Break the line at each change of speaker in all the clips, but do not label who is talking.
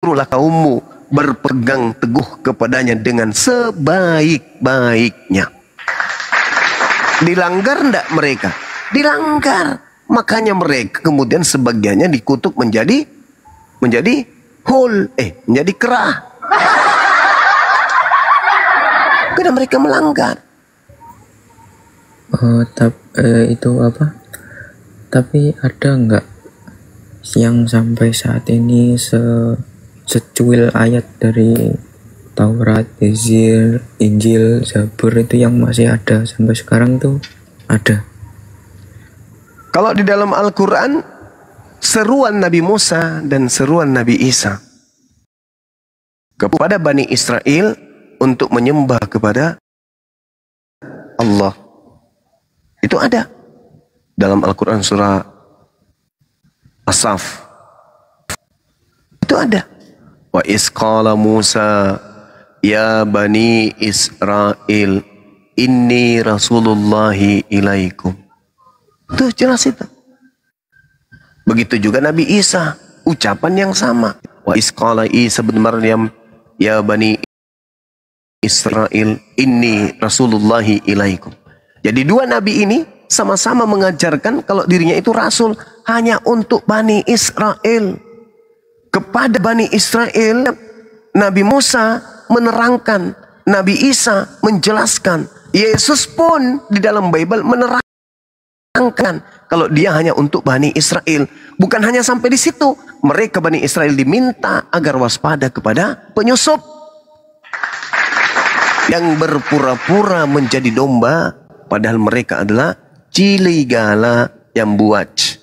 suruhlah kaummu berpegang teguh kepadanya dengan sebaik-baiknya. Dilanggar enggak mereka? Dilanggar. Makanya mereka kemudian sebagiannya dikutuk menjadi menjadi kerah. Karena mereka melanggar.
Itu apa? Tapi ada nggak yang sampai saat ini secuil ayat dari Taurat, Injil, Zabur itu yang masih ada sampai sekarang tuh ada?
Kalau di dalam Al-Quran, seruan Nabi Musa dan seruan Nabi Isa kepada Bani Israel untuk menyembah kepada Allah, itu ada dalam Al-Quran surah As-Saff. Itu ada. Wa isqala Musa ya Bani Israel inni Rasulullahi ilaikum. Itu jelas itu. Begitu juga Nabi Isa, ucapan yang sama. Wa isqala Isa bin Maryam ya Bani Israel inni Rasulullahi ilaikum. Jadi dua nabi ini sama-sama mengajarkan kalau dirinya itu rasul hanya untuk Bani Israel. Kepada Bani Israel, Nabi Musa menerangkan, Nabi Isa menjelaskan. Yesus pun di dalam Bible menerangkan kalau dia hanya untuk Bani Israel. Bukan hanya sampai di situ, mereka Bani Israel diminta agar waspada kepada penyusup yang berpura-pura menjadi domba, padahal mereka adalah ciligala yang buat.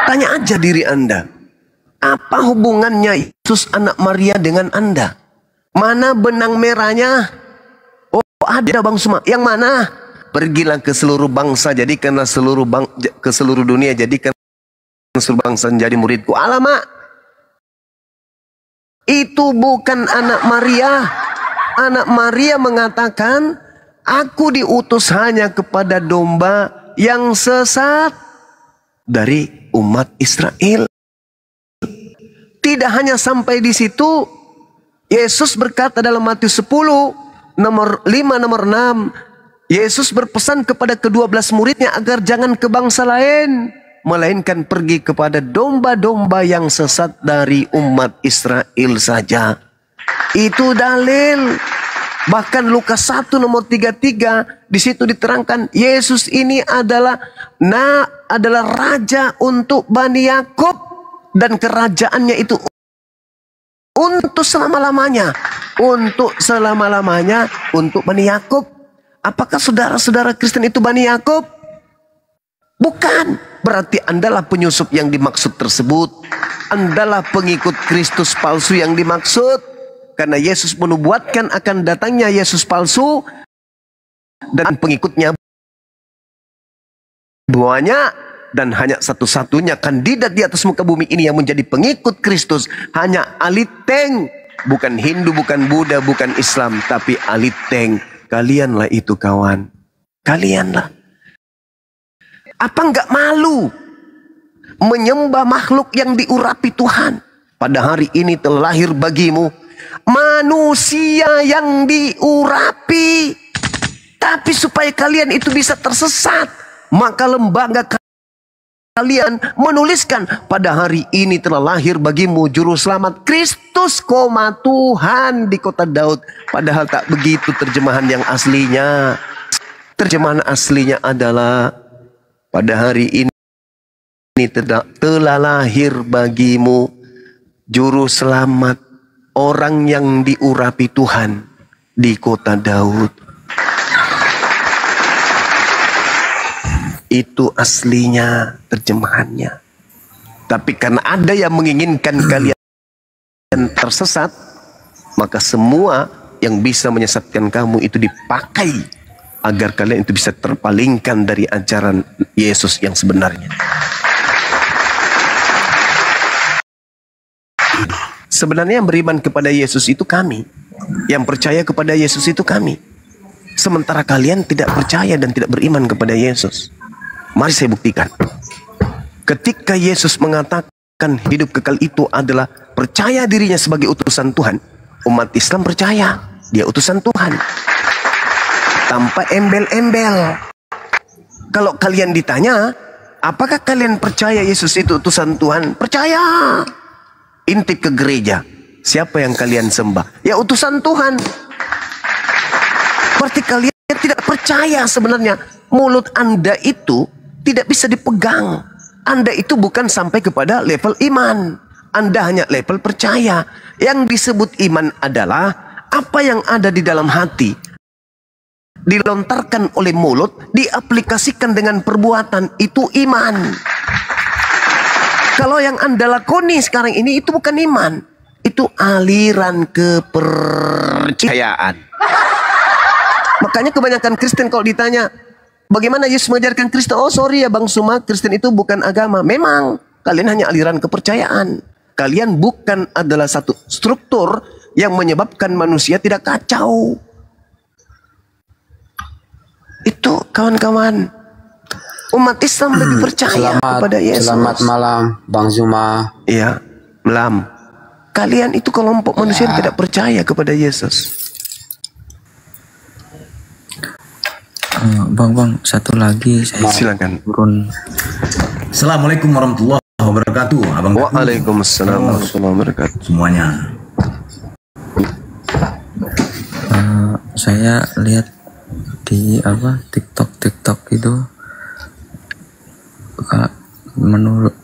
Tanya aja diri Anda, apa hubungannya Yesus anak Maria dengan Anda? Mana benang merahnya? Oh, ada Bang Suma. Yang mana? Pergilah ke seluruh bangsa, jadikanlah ke seluruh dunia, jadikan seluruh bangsa menjadi muridku. Alamak, itu bukan anak Maria. Anak Maria mengatakan, aku diutus hanya kepada domba yang sesat dari umat Israel. Tidak hanya sampai di situ, Yesus berkata dalam Matius 10, nomor 5, nomor 6, Yesus berpesan kepada ke-12 muridnya agar jangan ke bangsa lain, melainkan pergi kepada domba-domba yang sesat dari umat Israel saja. Itu dalil. Bahkan Lukas 1 nomor 33, di situ diterangkan Yesus ini adalah raja untuk Bani Yakub, dan kerajaannya itu untuk selama-lamanya, untuk Bani Yakub. Apakah saudara-saudara Kristen itu Bani Yakub? Bukan. Berarti Andalah penyusup yang dimaksud tersebut. Andalah pengikut Kristus palsu yang dimaksud. Karena Yesus menubuatkan akan datangnya Yesus palsu, dan pengikutnya banyak, dan hanya satu-satunya kandidat di atas muka bumi ini yang menjadi pengikut Kristus hanya Aliteng. Bukan Hindu, bukan Buddha, bukan Islam, tapi Aliteng. Kalianlah itu kawan. Kalianlah. Apa enggak malu menyembah makhluk yang diurapi Tuhan? Pada hari ini telah lahir bagimu manusia yang diurapi. Tapi supaya kalian itu bisa tersesat, maka lembaga kalian menuliskan pada hari ini telah lahir bagimu juru selamat Kristus, Tuhan di kota Daud. Padahal tak begitu terjemahan yang aslinya. Terjemahan aslinya adalah pada hari ini telah lahir bagimu juru selamat, orang yang diurapi Tuhan di kota Daud. Itu aslinya terjemahannya. Tapi karena ada yang menginginkan kalian tersesat, maka semua yang bisa menyesatkan kamu itu dipakai agar kalian itu bisa terpalingkan dari ajaran Yesus yang sebenarnya. Sebenarnya yang beriman kepada Yesus itu kami. Yang percaya kepada Yesus itu kami. Sementara kalian tidak percaya dan tidak beriman kepada Yesus. Mari saya buktikan. Ketika Yesus mengatakan hidup kekal itu adalah percaya dirinya sebagai utusan Tuhan. Umat Islam percaya dia utusan Tuhan tanpa embel-embel. Kalau kalian ditanya, apakah kalian percaya Yesus itu utusan Tuhan? Percaya. Intip ke gereja, siapa yang kalian sembah? Ya utusan Tuhan. Berarti kalian tidak percaya sebenarnya. Mulut Anda itu tidak bisa dipegang. Anda itu bukan sampai kepada level iman. Anda hanya level percaya. Yang disebut iman adalah apa yang ada di dalam hati, dilontarkan oleh mulut, diaplikasikan dengan perbuatan. Itu iman. Kalau yang Anda lakoni sekarang ini, itu bukan iman. Itu aliran kepercayaan. Makanya kebanyakan Kristen kalau ditanya, bagaimana Yesus mengajarkan Kristen? Oh sorry ya Bang Suma, Kristen itu bukan agama. Memang, kalian hanya aliran kepercayaan. Kalian bukan adalah satu struktur yang menyebabkan manusia tidak kacau. Itu kawan-kawan. Umat Islam lebih percaya kepada Yesus.
Selamat malam Bang Zuma.
Iya, malam. Kalian itu kelompok manusia yang tidak percaya kepada Yesus.
Bang, satu lagi saya
Silakan.
turun.
Assalamualaikum warahmatullahi wabarakatuh. Abang
Waalaikumsalam warahmatullahi wabarakatuh.
semuanya.
Saya lihat di TikTok itu, menurut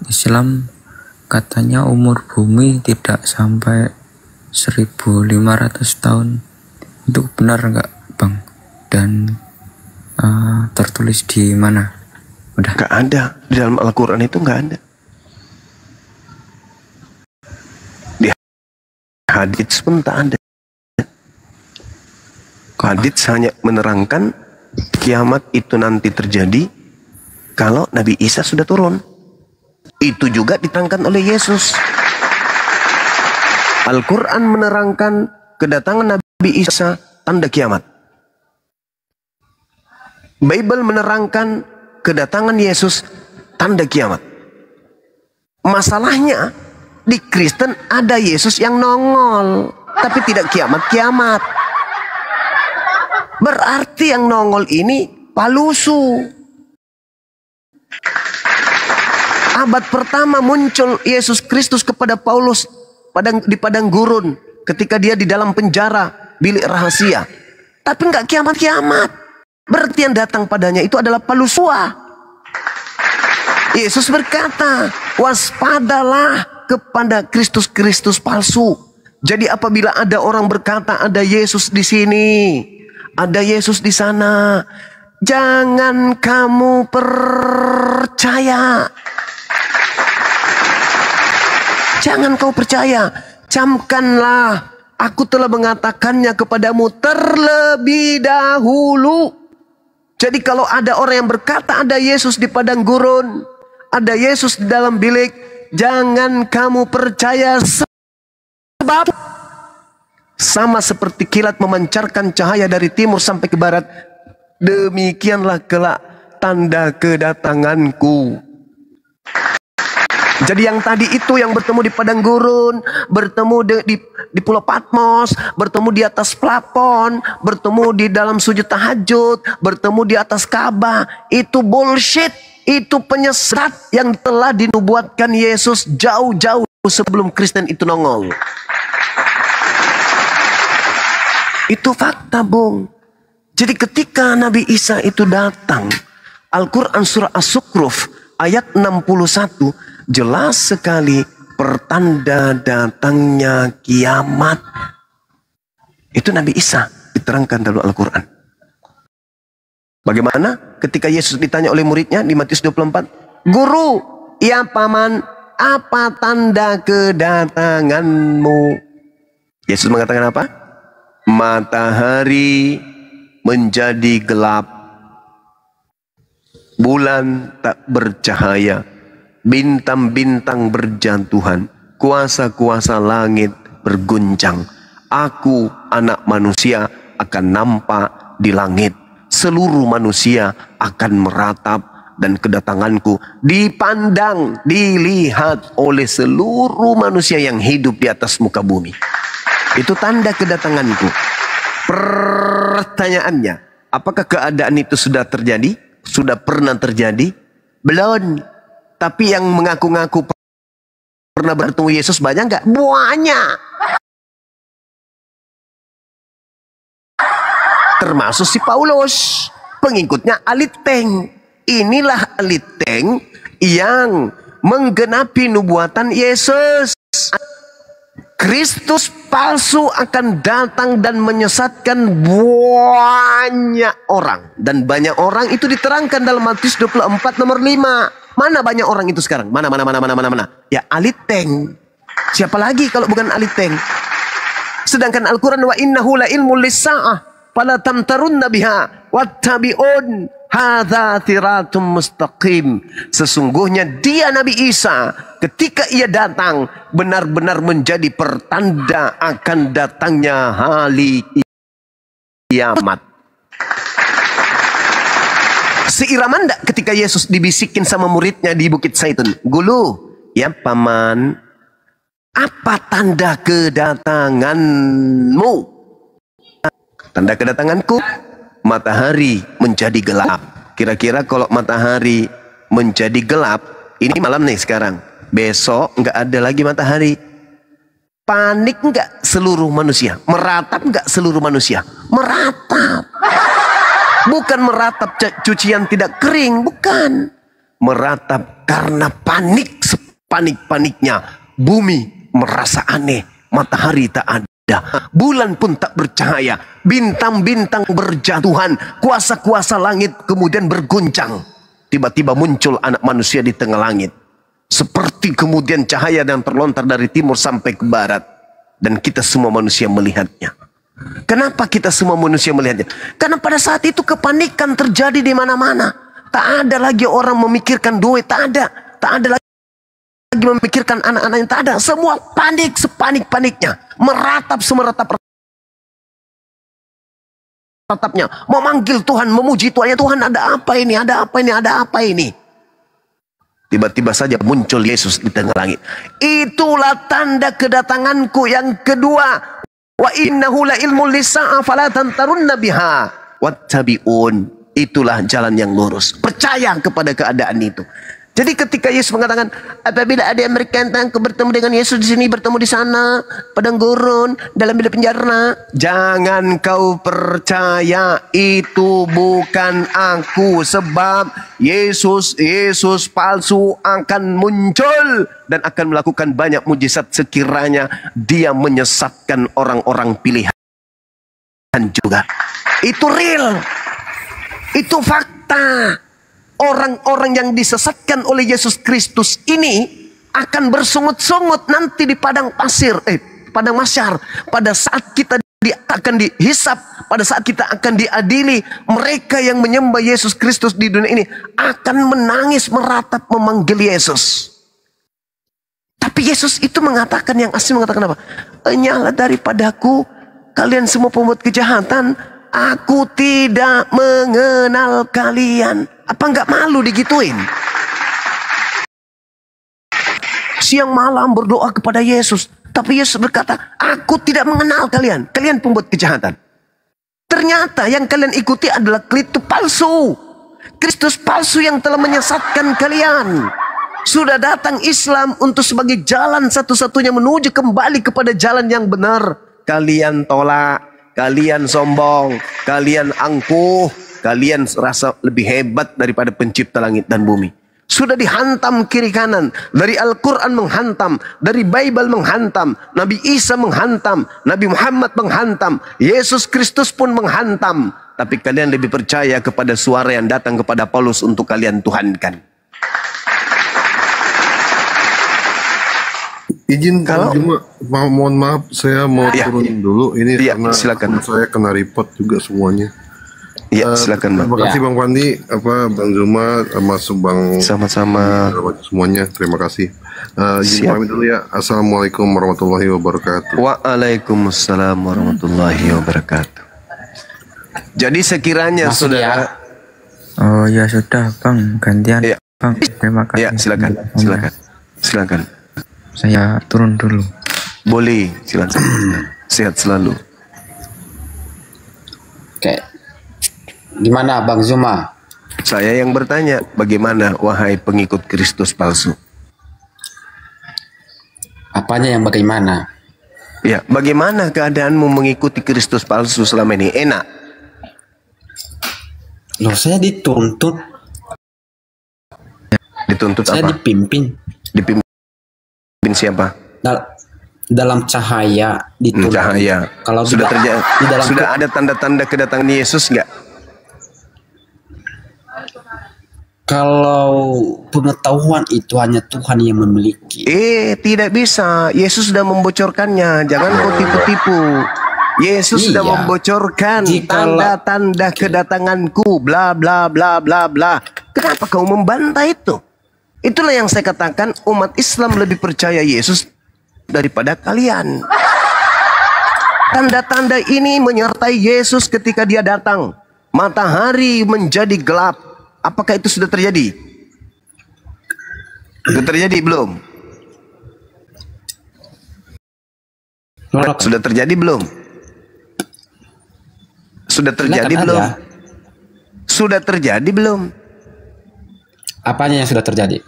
Islam katanya umur bumi tidak sampai 1500 tahun. Itu benar nggak Bang? Dan tertulis di mana? Udah.
Gak ada. Di dalam Al-Quran itu gak ada. Di hadits pun tak ada. Hadits hanya menerangkan kiamat itu nanti terjadi kalau Nabi Isa sudah turun. Itu juga diterangkan oleh Yesus. Al-Quran menerangkan kedatangan Nabi Isa tanda kiamat. Bible menerangkan kedatangan Yesus tanda kiamat. Masalahnya di Kristen ada Yesus yang nongol tapi tidak kiamat-kiamat. Berarti yang nongol ini palusu. Abad pertama muncul Yesus Kristus kepada Paulus di padang gurun ketika dia di dalam penjara bilik rahasia. Tapi nggak kiamat-kiamat. Berarti yang datang padanya itu adalah palusua. Yesus berkata, waspadalah kepada Kristus-Kristus palsu. Jadi apabila ada orang berkata ada Yesus di sini, ada Yesus di sana, jangan kamu percaya. Jangan kau percaya. Camkanlah, aku telah mengatakannya kepadamu terlebih dahulu. Jadi kalau ada orang yang berkata ada Yesus di padang gurun, ada Yesus di dalam bilik, jangan kamu percaya. Sebab sama seperti kilat memancarkan cahaya dari timur sampai ke barat, demikianlah kelak tanda kedatanganku. Jadi yang tadi itu yang bertemu di padang gurun, bertemu di Pulau Patmos, bertemu di atas plafon, bertemu di dalam sujud tahajud, bertemu di atas Ka'bah, itu bullshit, itu penyesat yang telah dinubuatkan Yesus jauh-jauh sebelum Kristen itu nongol. Itu fakta, Bung. Jadi ketika Nabi Isa itu datang, Al-Quran surah As-Sukruf ayat 61 jelas sekali pertanda datangnya kiamat. Itu Nabi Isa diterangkan dalam Al-Quran. Bagaimana ketika Yesus ditanya oleh muridnya di Matius 24, Guru, ya paman, apa tanda kedatanganmu? Yesus mengatakan apa? Matahari menjadi gelap, bulan tak bercahaya, bintang-bintang berjatuhan, kuasa-kuasa langit berguncang. Aku, anak manusia, akan nampak di langit. Seluruh manusia akan meratap dan kedatanganku dipandang, dilihat oleh seluruh manusia yang hidup di atas muka bumi. Itu tanda kedatanganku. Pertanyaannya, apakah keadaan itu sudah terjadi? Sudah pernah terjadi? Belum. Tapi yang mengaku-ngaku pernah bertemu Yesus banyak nggak? Banyak. Termasuk si Paulus, pengikutnya Aliteng. Inilah Aliteng yang menggenapi nubuatan Yesus. Kristus palsu akan datang dan menyesatkan banyak orang. Dan banyak orang itu diterangkan dalam Matius 24 nomor 5. Mana banyak orang itu sekarang? Mana? Ya Aliteng. Siapa lagi kalau bukan Aliteng? Sedangkan Al-Quran, wa innahu la ilmu lis-sa'ah fala tamtarunna biha wattabi'un hadza siratum mustaqim. Sesungguhnya dia Nabi Isa ketika ia datang benar-benar menjadi pertanda akan datangnya hari kiamat. Seirama ndak ketika Yesus dibisikin sama muridnya di Bukit Zaitun, Gulu, ya paman, apa tanda kedatanganmu? Tanda kedatanganku, matahari menjadi gelap. Kira-kira kalau matahari menjadi gelap, ini malam nih sekarang, besok nggak ada lagi matahari. Panik nggak seluruh manusia? Meratap nggak seluruh manusia? Meratap. Bukan meratap cucian tidak kering, bukan. Meratap karena panik sepanik-paniknya. Bumi merasa aneh, matahari tak ada. Bulan pun tak bercahaya, bintang-bintang berjatuhan, kuasa-kuasa langit kemudian berguncang. Tiba-tiba muncul anak manusia di tengah langit, seperti kemudian cahaya yang terlontar dari timur sampai ke barat, dan kita semua manusia melihatnya. Kenapa kita semua manusia melihatnya? Karena pada saat itu kepanikan terjadi di mana-mana. Tak ada lagi orang memikirkan duit, tak ada lagi memikirkan anak-anak yang tak ada. Semua panik sepanik-paniknya, meratap semeratapnya, memanggil Tuhan, memuji Tuhan. Ya Tuhan, ada apa ini? Ada apa ini? Ada apa ini? Tiba-tiba saja muncul Yesus di tengah langit. Itulah tanda kedatanganku yang kedua. Wa innahu la ilmu lis-sa'ah fala tantarunna biha wattabi'un. Itulah jalan yang lurus. Percaya kepada keadaan itu. Jadi ketika Yesus mengatakan, apabila ada yang mereka yang bertemu dengan Yesus di sini, bertemu di sana, padang gurun, dalam bilik penjara, jangan kau percaya, itu bukan aku. Sebab Yesus palsu akan muncul dan akan melakukan banyak mujizat sekiranya dia menyesatkan orang-orang pilihan juga. Itu real. Itu fakta. Orang-orang yang disesatkan oleh Yesus Kristus ini akan bersungut-sungut nanti di padang pasir, padang mahsyar. Pada saat kita akan dihisap, pada saat kita akan diadili, mereka yang menyembah Yesus Kristus di dunia ini akan menangis, meratap, memanggil Yesus. Tapi Yesus itu mengatakan, yang asli mengatakan apa? Enyahlah daripadaku, kalian semua pembuat kejahatan. Aku tidak mengenal kalian. Apa nggak malu digituin? Siang malam berdoa kepada Yesus. Tapi Yesus berkata, aku tidak mengenal kalian. Kalian pembuat kejahatan. Ternyata yang kalian ikuti adalah Kristus palsu. Kristus palsu yang telah menyesatkan kalian. Sudah datang Islam untuk sebagai jalan satu-satunya menuju kembali kepada jalan yang benar. Kalian tolak. Kalian sombong, kalian angkuh, kalian rasa lebih hebat daripada pencipta langit dan bumi. Sudah dihantam kiri kanan, dari Al-Quran menghantam, dari Bible menghantam, Nabi Isa menghantam, Nabi Muhammad menghantam, Yesus Kristus pun menghantam. Tapi kalian lebih percaya kepada suara yang datang kepada Paulus untuk kalian tuhankan.
Izin cuma mohon maaf, saya mau turun dulu ini karena
silakan.
Saya kena report juga semuanya.
Iya, silakan Bang.
Terima kasih Bang Pandi, Bang Zuma, masuk Bang.
Sama-sama.
Semuanya, terima kasih. Izin pamit dulu ya. Assalamualaikum warahmatullahi wabarakatuh.
Oh ya sudah bang, gantian
Iya.
bang. Terima kasih.
Ya, silakan.
Saya turun dulu.
Boleh, silakan. Sehat selalu.
Oke. Gimana Bang Zuma?
Saya yang bertanya, bagaimana wahai pengikut Kristus palsu?
Apanya yang bagaimana?
Ya, bagaimana keadaanmu mengikuti Kristus palsu selama ini? Enak?
Loh, saya dituntut.
Dituntut
Saya
apa?
dipimpin.
Dipimpin siapa?
Dalam cahaya dituntut.
Cahaya.
Kalau
Sudah
tidak, di dalam
sudah ada tanda-tanda kedatangan Yesus nggak?
Kalau pengetahuan itu hanya Tuhan yang memiliki.
Tidak bisa. Yesus sudah membocorkannya. Jangan kau tipu-tipu. Yesus sudah
Iya.
membocorkan
Jikalau-
tanda-tanda kedatanganku. Bla bla bla bla bla. Kenapa kau membantah itu? Itulah yang saya katakan, umat Islam lebih percaya Yesus daripada kalian. Tanda-tanda ini menyertai Yesus ketika dia datang. Matahari menjadi gelap. Apakah itu sudah terjadi? Sudah terjadi belum? Sudah terjadi belum? Sudah terjadi
Silakan
belum?
aja.
Sudah terjadi belum?
Apanya yang sudah terjadi?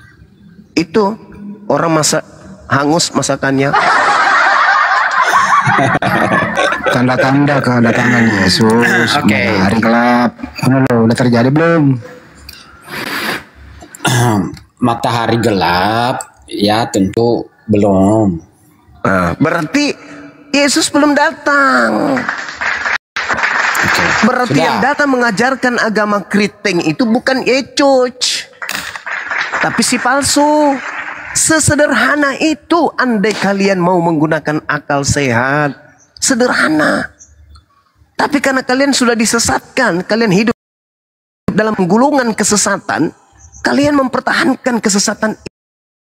Itu orang masak hangus masakannya.
Tanda-tanda kedatangan Yesus.
Oke.
Hari gelap. Udah terjadi belum?
Matahari gelap, ya tentu belum.
Nah, berarti Yesus belum datang.
Oke.
Berarti
Sudah.
yang datang mengajarkan agama keriting itu bukan Yesus, tapi si palsu. Sesederhana itu, andai kalian mau menggunakan akal sehat. Sederhana. Tapi karena kalian sudah disesatkan, kalian hidup dalam gulungan kesesatan, kalian mempertahankan kesesatan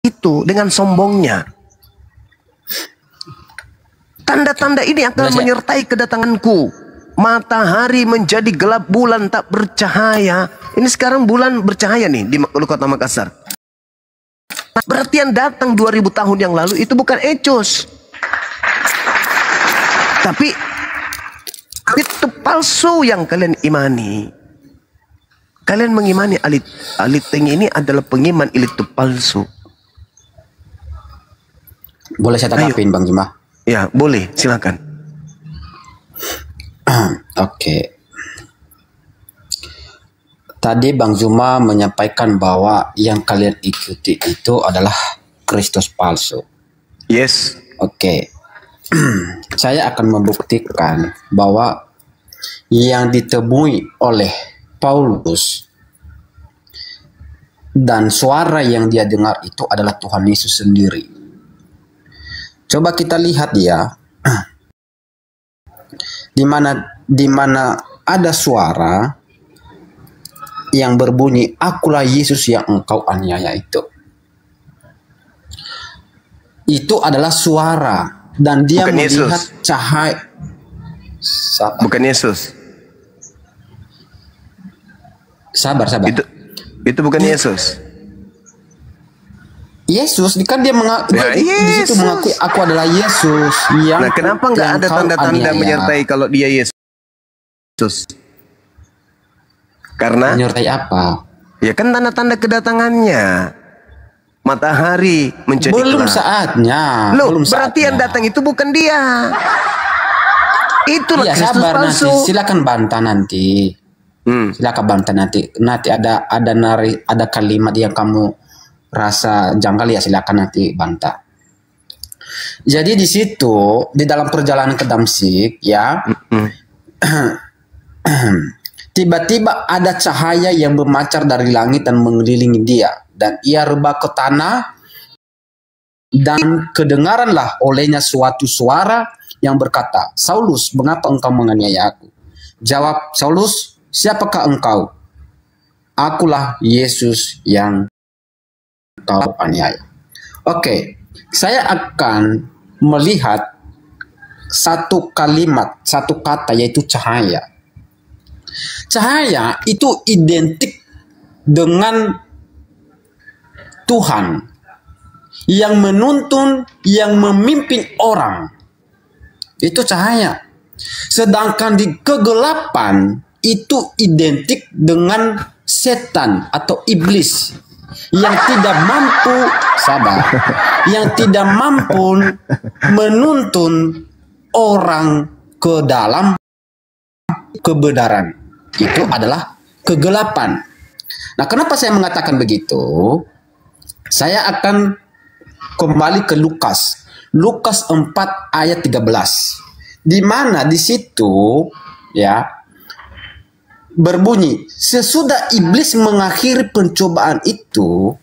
itu dengan sombongnya. Tanda-tanda ini akan
Boleh,
menyertai kedatanganku. Matahari menjadi gelap, bulan tak bercahaya. Ini sekarang bulan bercahaya nih di kota Makassar. Berarti yang datang 2000 tahun yang lalu itu bukan Ecos. Tapi itu palsu yang kalian imani. Kalian mengimani Aliteng ini adalah pengiman itu palsu.
Boleh saya tanggapin Bang Zuma?
Ya, boleh, silakan.
Oke. Tadi Bang Zuma menyampaikan bahwa yang kalian ikuti itu adalah Kristus palsu.
Yes.
Oke. Saya akan membuktikan bahwa yang ditemui oleh Paulus dan suara yang dia dengar itu adalah Tuhan Yesus sendiri. Coba kita lihat ya. Di mana ada suara yang berbunyi, akulah Yesus yang engkau aniaya itu. Itu adalah suara dan dia
Bukan
melihat
Yesus.
cahaya.
Bukan Yesus.
Sabar.
Itu bukan Yesus.
Yesus kan dia
Ya,
di situ
Yesus.
mengakui aku adalah Yesus yang
Nah, kenapa nggak
yang
ada
kau
tanda-tanda
aniaya.
menyertai kalau dia Yesus? Karena
Menyertai apa?
ya kan tanda-tanda kedatangannya. Matahari menjadi
Belum
gelap.
saatnya.
Loh,
belum
berarti yang
saatnya.
datang itu bukan dia. Itulah
Iya,
Kristus
sabar
palsu.
nanti. Silakan bantah nanti. Silakan bantah nanti. Nanti ada kalimat yang kamu rasa janggal ya, silakan nanti bantah. Jadi di situ di dalam perjalanan ke Damsyik ya, tiba-tiba ada cahaya yang memancar dari langit dan mengelilingi dia, dan ia rebah ke tanah, dan kedengaranlah olehnya suatu suara yang berkata, Saulus, mengapa engkau menganiaya aku? Jawab Saulus, siapakah engkau? Akulah Yesus yang kau aniaya. Oke, saya akan melihat satu kalimat, satu kata, yaitu cahaya. Cahaya itu identik dengan Tuhan yang menuntun, yang memimpin orang. Itu cahaya. Sedangkan di kegelapan itu identik dengan setan atau iblis yang tidak mampu yang tidak mampu menuntun orang ke dalam kebenaran. Itu adalah kegelapan. Nah, kenapa saya mengatakan begitu? Saya akan kembali ke Lukas 4 ayat 13, di mana di situ ya berbunyi, sesudah iblis mengakhiri pencobaan itu,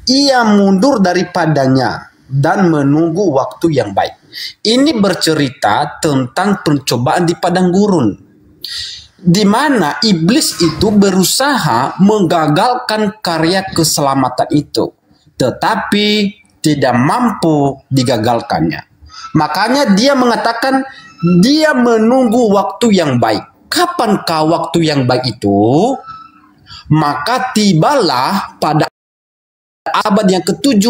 ia mundur daripadanya dan menunggu waktu yang baik. Ini bercerita tentang pencobaan di padang gurun, di mana iblis itu berusaha menggagalkan karya keselamatan itu, tetapi tidak mampu digagalkannya. Makanya dia mengatakan dia menunggu waktu yang baik. Kapankah waktu yang baik itu? Maka tibalah pada abad yang ke-7,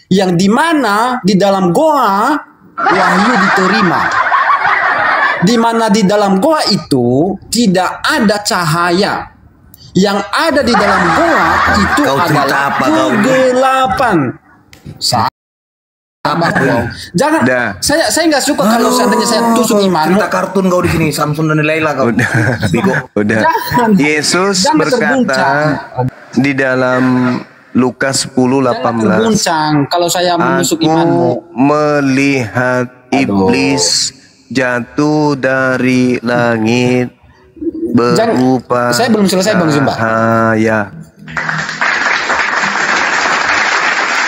yang dimana di dalam goa wahyu diterima. Di mana di dalam goa itu tidak ada cahaya. Yang ada di dalam goa itu adalah kegelapan. Sabar dong. Jangan. Saya nggak suka kalau seandainya saya tusuk imanmu.
Cerita kartun kau di sini, Samson dan Laila kau.
Udah. Yesus berkata di dalam Lukas 10:18.
Terguncang kalau saya menusuk imanmu.
Melihat iblis jatuh dari langit berupa
saya belum selesai Bang Zumba.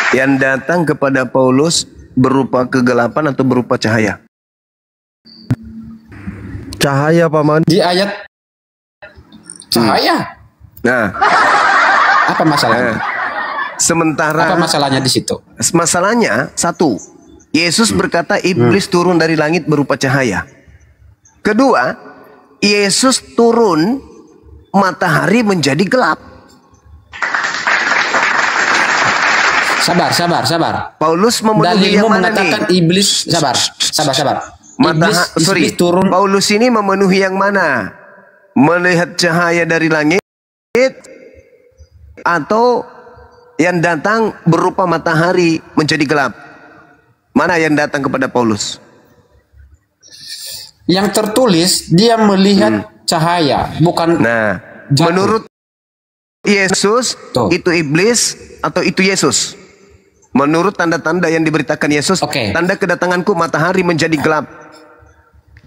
Yang datang kepada Paulus berupa kegelapan atau berupa cahaya?
Cahaya, Paman.
Di ayat cahaya.
Nah,
apa masalahnya?
Sementara
apa masalahnya di situ?
Masalahnya satu, Yesus berkata iblis turun dari langit berupa cahaya. Kedua, Yesus turun, matahari menjadi gelap.
Sabar.
Paulus memenuhi yang mana
mengatakan
nih?
Iblis, sabar. Iblis turun.
Paulus ini memenuhi yang mana? Melihat cahaya dari langit atau yang datang berupa matahari menjadi gelap? Mana yang datang kepada Paulus?
Yang tertulis dia melihat cahaya, bukan.
Nah,
jatuh.
Menurut Yesus itu iblis atau itu Yesus? Menurut tanda-tanda yang diberitakan Yesus, tanda kedatanganku matahari menjadi gelap,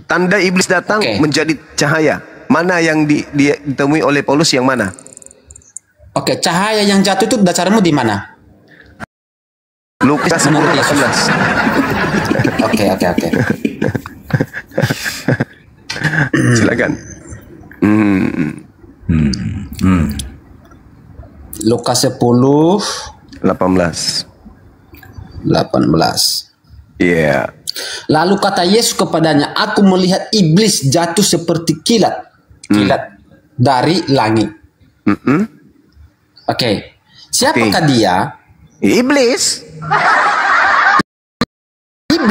tanda iblis datang menjadi cahaya. Mana yang ditemui oleh Paulus, yang mana?
Cahaya yang jatuh itu dasarmu di mana?
Lukas 10:18.
Oke.
Silakan.
Lukas 10:18.
Iya.
Lalu kata Yesus kepadanya, aku melihat iblis jatuh seperti kilat dari langit. Siapakah dia?
Iblis.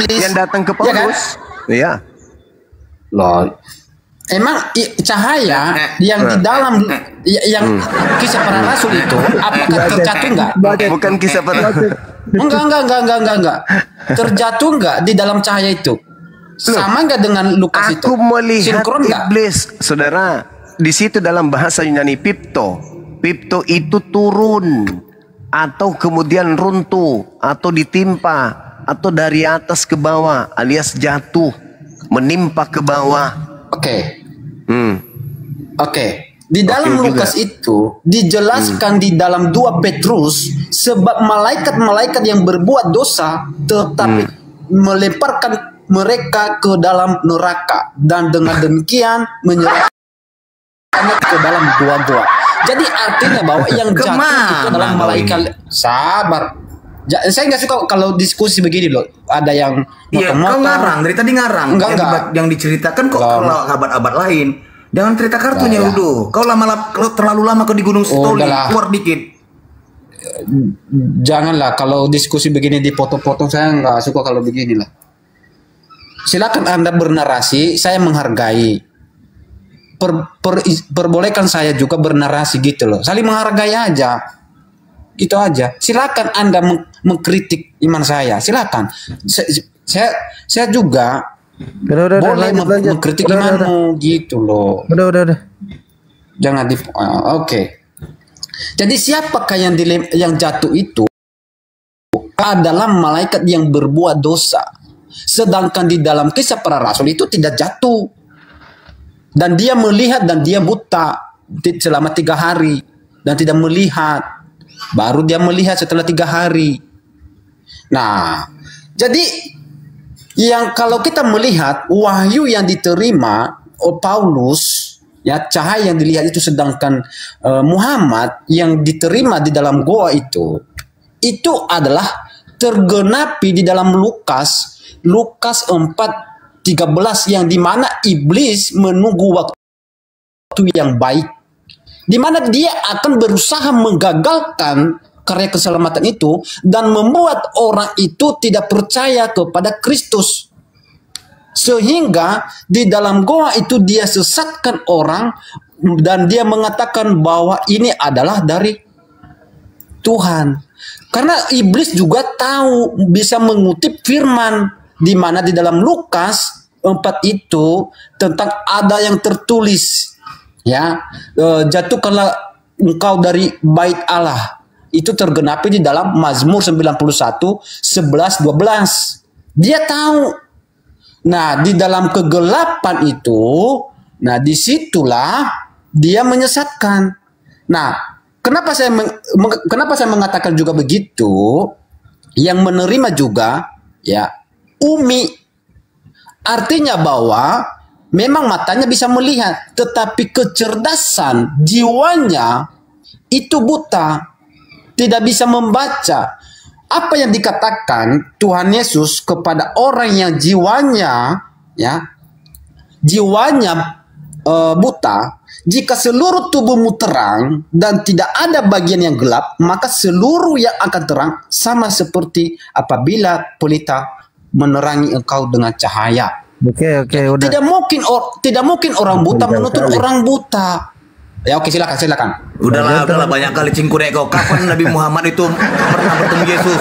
Yang datang ke Paulus. Iya.
Loh. Emang cahaya yang di dalam yang kisah para rasul itu apakah terjatuh enggak?
Bukan kisah para rasul.
Enggak. Terjatuh enggak di dalam cahaya itu? Sama enggak dengan Lukas itu?
Aku melihat
sinkron enggak?
Iblis, saudara. Di situ dalam bahasa Yunani pipto. Pipto itu turun atau kemudian runtuh atau ditimpa atau dari atas ke bawah alias jatuh, menimpa ke bawah. Di dalam Lukas itu dijelaskan di dalam 2 Petrus, sebab malaikat-malaikat yang berbuat dosa tetapi melemparkan mereka ke dalam neraka dan dengan demikian menyerahkannya ke dalam gua-gua. Jadi artinya bahwa yang jatuh itu adalah malaikat. Sabar. Saya nggak suka kalau diskusi begini loh. Ada yang
kau ngarang dari tadi ngarang.
Enggak.
Yang diceritakan kok kalau abad-abad lain. Jangan cerita kartunya
Ya, ya.
Udo. Kau kalau terlalu lama kau di Gunung Sitoli,
Udahlah.
keluar dikit.
Janganlah kalau diskusi begini dipotong-potong, saya nggak suka kalau beginilah. Silakan Anda bernarasi, saya menghargai. Perbolehkan saya juga bernarasi gitu loh. Saling menghargai aja. Gitu aja. Silakan Anda mengkritik iman saya. Silakan. Saya juga boleh mengkritik imanmu gitu loh.
Udah.
Jangan oke. Jadi siapakah yang jatuh itu adalah malaikat yang berbuat dosa. Sedangkan di dalam kisah para rasul itu tidak jatuh. Dan dia melihat dan dia buta selama 3 hari. Dan tidak melihat. Baru dia melihat setelah 3 hari. Nah, jadi yang kalau kita melihat wahyu yang diterima oleh Paulus, ya cahaya yang dilihat itu, sedangkan Muhammad yang diterima di dalam goa itu adalah tergenapi di dalam Lukas 4:13 yang dimana iblis menunggu waktu yang baik, dimana dia akan berusaha menggagalkan karya keselamatan itu dan membuat orang itu tidak percaya kepada Kristus. Sehingga di dalam goa itu dia sesatkan orang dan dia mengatakan bahwa ini adalah dari Tuhan. Karena iblis juga tahu bisa mengutip firman di mana di dalam Lukas 4 itu tentang ada yang tertulis, ya, jatuhkanlah engkau dari bait Allah. Itu tergenapi di dalam Mazmur 91:11-12. Dia tahu. Nah, di dalam kegelapan itu, nah disitulah dia menyesatkan. Nah, kenapa saya mengatakan juga begitu? Yang menerima juga, ya, umi. Artinya bahwa memang matanya bisa melihat, tetapi kecerdasan jiwanya itu buta, tidak bisa membaca. Apa yang dikatakan Tuhan Yesus kepada orang yang jiwanya, ya, jiwanya buta, jika seluruh tubuhmu terang dan tidak ada bagian yang gelap, maka seluruh yang akan terang sama seperti apabila pelita menerangi engkau dengan cahaya.
Oke, udah.
Tidak mungkin orang buta menuntut orang buta. Ya oke, silakan.
Udahlah banyak kali cingkurek kau. Kapan Nabi Muhammad itu pernah bertemu Yesus?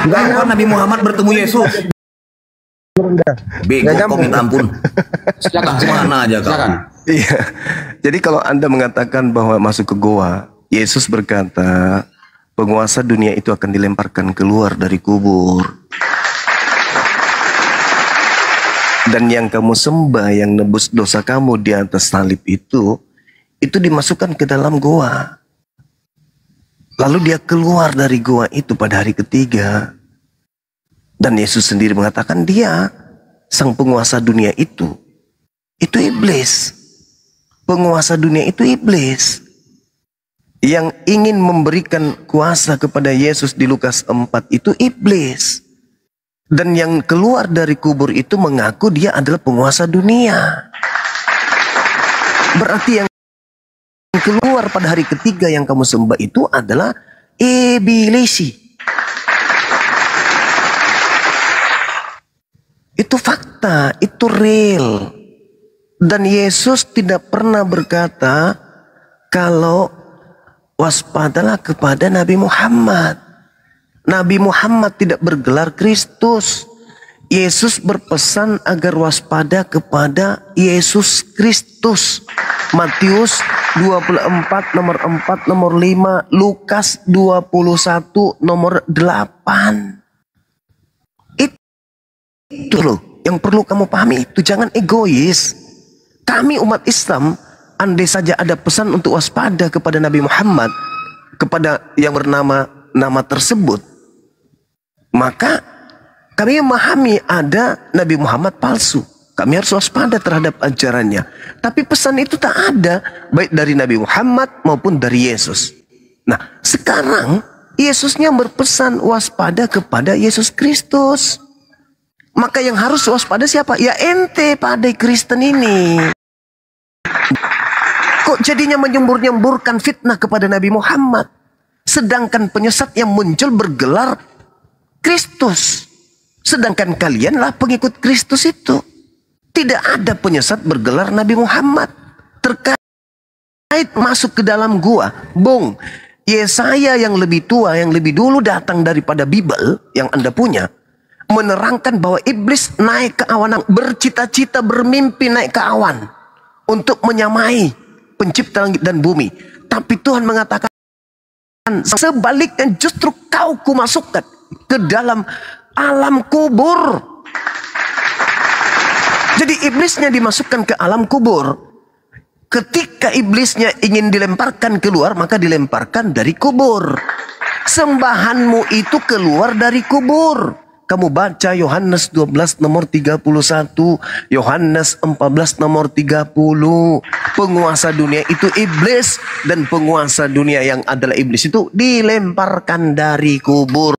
Kapan Nabi Muhammad bertemu Yesus? Bego kau, minta ampun.
Silakan.
Mana aja kau.
Silakan.
Iya. Jadi kalau Anda mengatakan bahwa masuk ke goa, Yesus berkata, penguasa dunia itu akan dilemparkan keluar dari kubur. Dan yang kamu sembah, yang nebus dosa kamu di atas salib itu dimasukkan ke dalam goa. Lalu dia keluar dari goa itu pada hari ketiga. Dan Yesus sendiri mengatakan dia, sang penguasa dunia itu iblis. Penguasa dunia itu iblis. Yang ingin memberikan kuasa kepada Yesus di Lukas 4 itu iblis. Dan yang keluar dari kubur itu mengaku dia adalah penguasa dunia. Berarti yang keluar pada hari ketiga yang kamu sembah itu adalah iblis. Itu fakta, itu real. Dan Yesus tidak pernah berkata kalau waspadalah kepada Nabi Muhammad. Nabi Muhammad tidak bergelar Kristus. Yesus berpesan agar waspada kepada Yesus Kristus. Matius 24 nomor 4 nomor 5, Lukas 21 nomor 8. Itu loh yang perlu kamu pahami, itu jangan egois. Kami umat Islam, andai saja ada pesan untuk waspada kepada Nabi Muhammad, kepada yang bernama nama tersebut, maka kami memahami ada Nabi Muhammad palsu. Kami harus waspada terhadap ajarannya. Tapi pesan itu tak ada, baik dari Nabi Muhammad maupun dari Yesus. Nah, sekarang Yesusnya berpesan waspada kepada Yesus Kristus. Maka yang harus waspada siapa? Ya ente, pada Kristen ini. Kok jadinya menyembur-nyemburkan fitnah kepada Nabi Muhammad? Sedangkan penyesat yang muncul bergelar Kristus. Sedangkan kalianlah pengikut Kristus itu. Tidak ada penyesat bergelar Nabi Muhammad. Terkait masuk ke dalam gua, Bung, Yesaya yang lebih tua, yang lebih dulu datang daripada Bible yang Anda punya, menerangkan bahwa iblis naik ke awan, bercita-cita, bermimpi naik ke awan untuk menyamai pencipta langit dan bumi. Tapi Tuhan mengatakan, sebaliknya justru kau kumasukkan ke dalam alam kubur. Jadi iblisnya dimasukkan ke alam kubur. Ketika iblisnya ingin dilemparkan keluar, maka dilemparkan dari kubur. Sembahanmu itu keluar dari kubur. Kamu baca Yohanes 12 nomor 31, Yohanes 14 nomor 30. Penguasa dunia itu iblis, dan penguasa dunia yang adalah iblis itu dilemparkan dari kubur.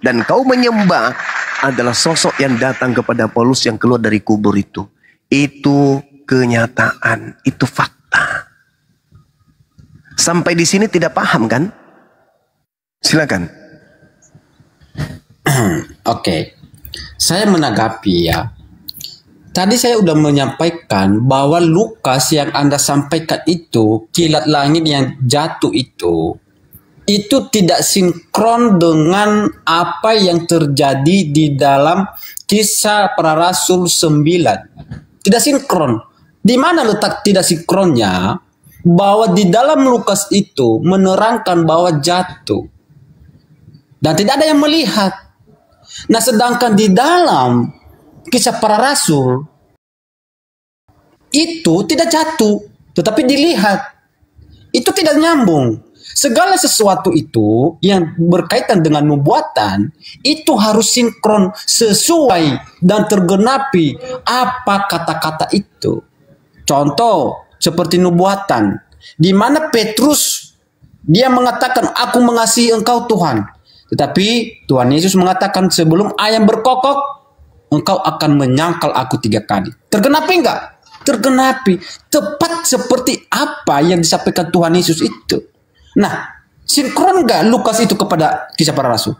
Dan kau menyembah adalah sosok yang datang kepada Paulus yang keluar dari kubur itu. Itu kenyataan, itu fakta. Sampai di sini tidak paham kan? Silakan.
Oke, saya menanggapi ya. Tadi saya sudah menyampaikan bahwa Lukas yang Anda sampaikan itu, kilat langit yang jatuh itu tidak sinkron dengan apa yang terjadi di dalam Kisah Para Rasul 9. Tidak sinkron. Di mana letak tidak sinkronnya? Bahwa di dalam Lukas itu menerangkan bahwa jatuh. Dan tidak ada yang melihat. Nah, sedangkan di dalam Kisah Para Rasul itu tidak jatuh, tetapi dilihat. Itu tidak nyambung. Segala sesuatu itu yang berkaitan dengan nubuatan itu harus sinkron, sesuai dan tergenapi apa kata-kata itu. Contoh seperti nubuatan, di mana Petrus dia mengatakan, aku mengasihi engkau Tuhan. Tetapi Tuhan Yesus mengatakan, sebelum ayam berkokok, engkau akan menyangkal aku 3 kali. Tergenapi enggak? Tergenapi. Tepat seperti apa yang disampaikan Tuhan Yesus itu. Nah, sinkron enggak Lukas itu kepada Kisah Para Rasul?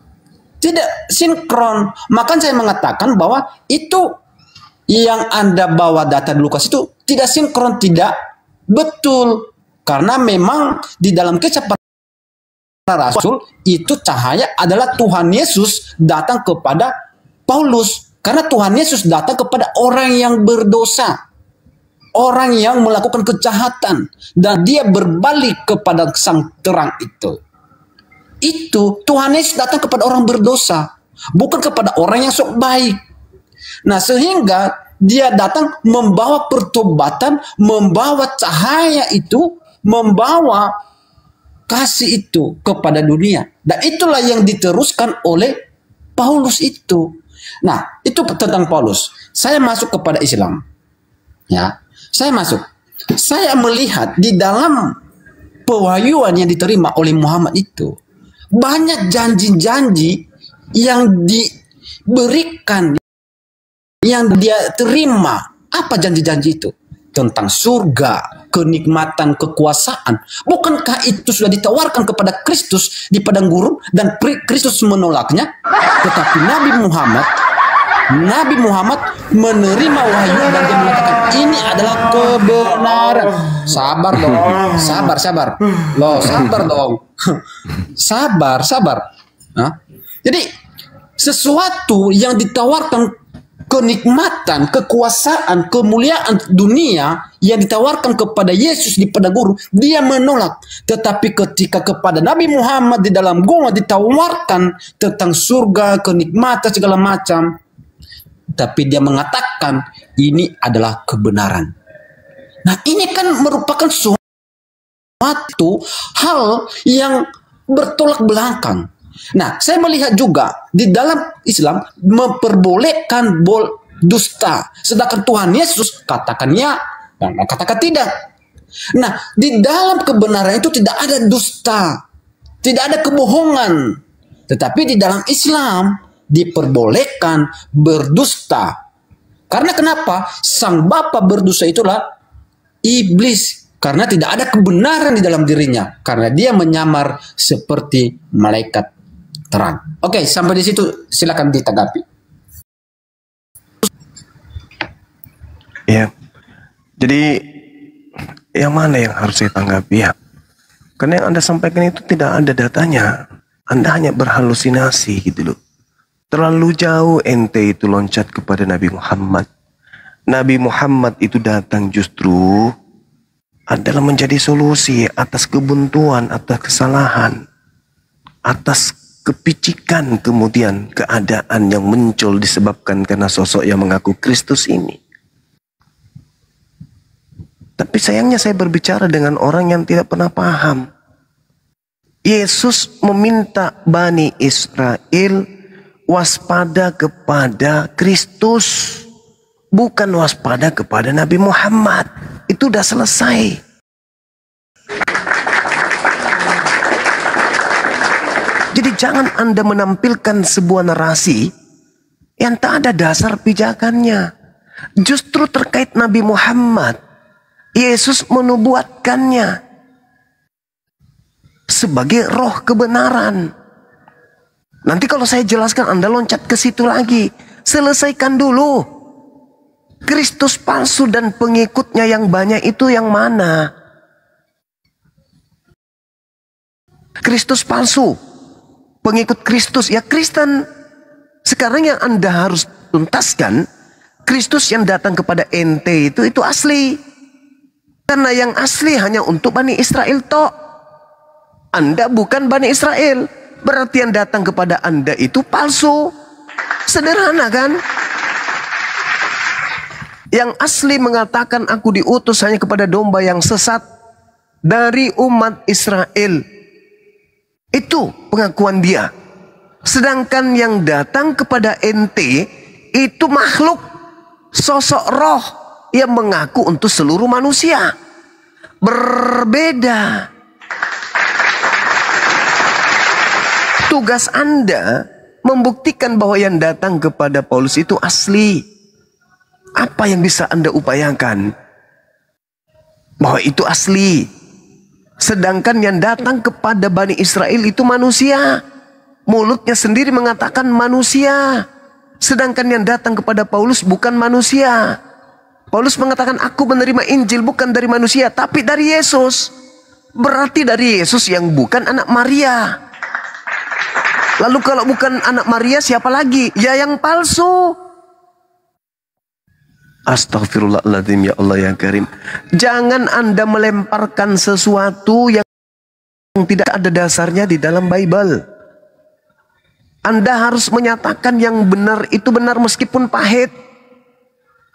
Tidak sinkron. Maka saya mengatakan bahwa itu yang Anda bawa data di Lukas itu tidak sinkron, tidak betul. Karena memang di dalam Kisah Para Rasul itu cahaya adalah Tuhan Yesus datang kepada Paulus. Karena Tuhan Yesus datang kepada orang yang berdosa, orang yang melakukan kejahatan, dan dia berbalik kepada sang terang itu. Itu Tuhan Yesus datang kepada orang berdosa, bukan kepada orang yang sok baik. Nah, sehingga dia datang membawa pertobatan, membawa cahaya itu, membawa kasih itu kepada dunia. Dan itulah yang diteruskan oleh Paulus itu. Nah, itu tentang Paulus. Saya masuk kepada Islam. Ya, saya masuk. Saya melihat di dalam pewahyuan yang diterima oleh Muhammad itu banyak janji-janji yang diberikan, yang dia terima. Apa janji-janji itu? Tentang surga, kenikmatan, kekuasaan. Bukankah itu sudah ditawarkan kepada Kristus di padang gurun dan Kristus menolaknya? Tetapi Nabi Muhammad menerima wahyu dan dia mengatakan ini adalah kebenaran. Sabar dong, sabar. Loh, sabar dong. Sabar. Nah, jadi sesuatu yang ditawarkan, kenikmatan, kekuasaan, kemuliaan dunia yang ditawarkan kepada Yesus di padang gurun, dia menolak. Tetapi ketika kepada Nabi Muhammad di dalam gua ditawarkan tentang surga, kenikmatan, segala macam, tapi dia mengatakan ini adalah kebenaran. Nah, ini kan merupakan suatu hal yang bertolak belakang. Nah, saya melihat juga di dalam Islam memperbolehkan dusta. Sedangkan Tuhan Yesus katakan ya dan katakan tidak. Nah, di dalam kebenaran itu tidak ada dusta, tidak ada kebohongan. Tetapi di dalam Islam diperbolehkan berdusta. Karena kenapa? Sang bapa berdusta itulah iblis karena tidak ada kebenaran di dalam dirinya karena dia menyamar seperti malaikat terang. Oke, sampai di situ silakan ditanggapi.
Ya. Jadi yang mana yang harus saya tanggapi ya? Karena yang Anda sampaikan itu tidak ada datanya. Anda hanya berhalusinasi gitu loh. Terlalu jauh ente itu loncat kepada Nabi Muhammad. Nabi Muhammad itu datang justru adalah menjadi solusi atas kebuntuan, atas kesalahan, atas kepicikan kemudian keadaan yang muncul disebabkan karena sosok yang mengaku Kristus ini. Tapi sayangnya saya berbicara dengan orang yang tidak pernah paham. Yesus meminta Bani Israel waspada kepada Kristus, bukan waspada kepada Nabi Muhammad. Itu udah selesai. Jadi jangan Anda menampilkan sebuah narasi yang tak ada dasar pijakannya. Justru terkait Nabi Muhammad, Yesus menubuatkannya sebagai roh kebenaran. Nanti kalau saya jelaskan Anda loncat ke situ lagi. Selesaikan dulu. Kristus palsu dan pengikutnya yang banyak itu yang mana? Kristus palsu, pengikut Kristus ya Kristen. Sekarang yang Anda harus tuntaskan, Kristus yang datang kepada ente itu asli. Karena yang asli hanya untuk Bani Israel tok. Anda bukan Bani Israel. Berarti yang datang kepada Anda itu palsu. Sederhana kan? Yang asli mengatakan aku diutus hanya kepada domba yang sesat dari umat Israel. Itu pengakuan dia. Sedangkan yang datang kepada ente itu makhluk, sosok roh yang mengaku untuk seluruh manusia. Berbeda. Tugas Anda membuktikan bahwa yang datang kepada Paulus itu asli. Apa yang bisa Anda upayakan? Bahwa itu asli. Sedangkan yang datang kepada Bani Israel itu manusia. Mulutnya sendiri mengatakan manusia. Sedangkan yang datang kepada Paulus bukan manusia. Paulus mengatakan aku menerima Injil bukan dari manusia tapi dari Yesus. Berarti dari Yesus yang bukan anak Maria. Lalu kalau bukan anak Maria siapa lagi? Ya yang palsu. Astaghfirullahaladzim, ya Allah yang karim. Jangan Anda melemparkan sesuatu yang tidak ada dasarnya di dalam Bible. Anda harus menyatakan yang benar itu benar meskipun pahit.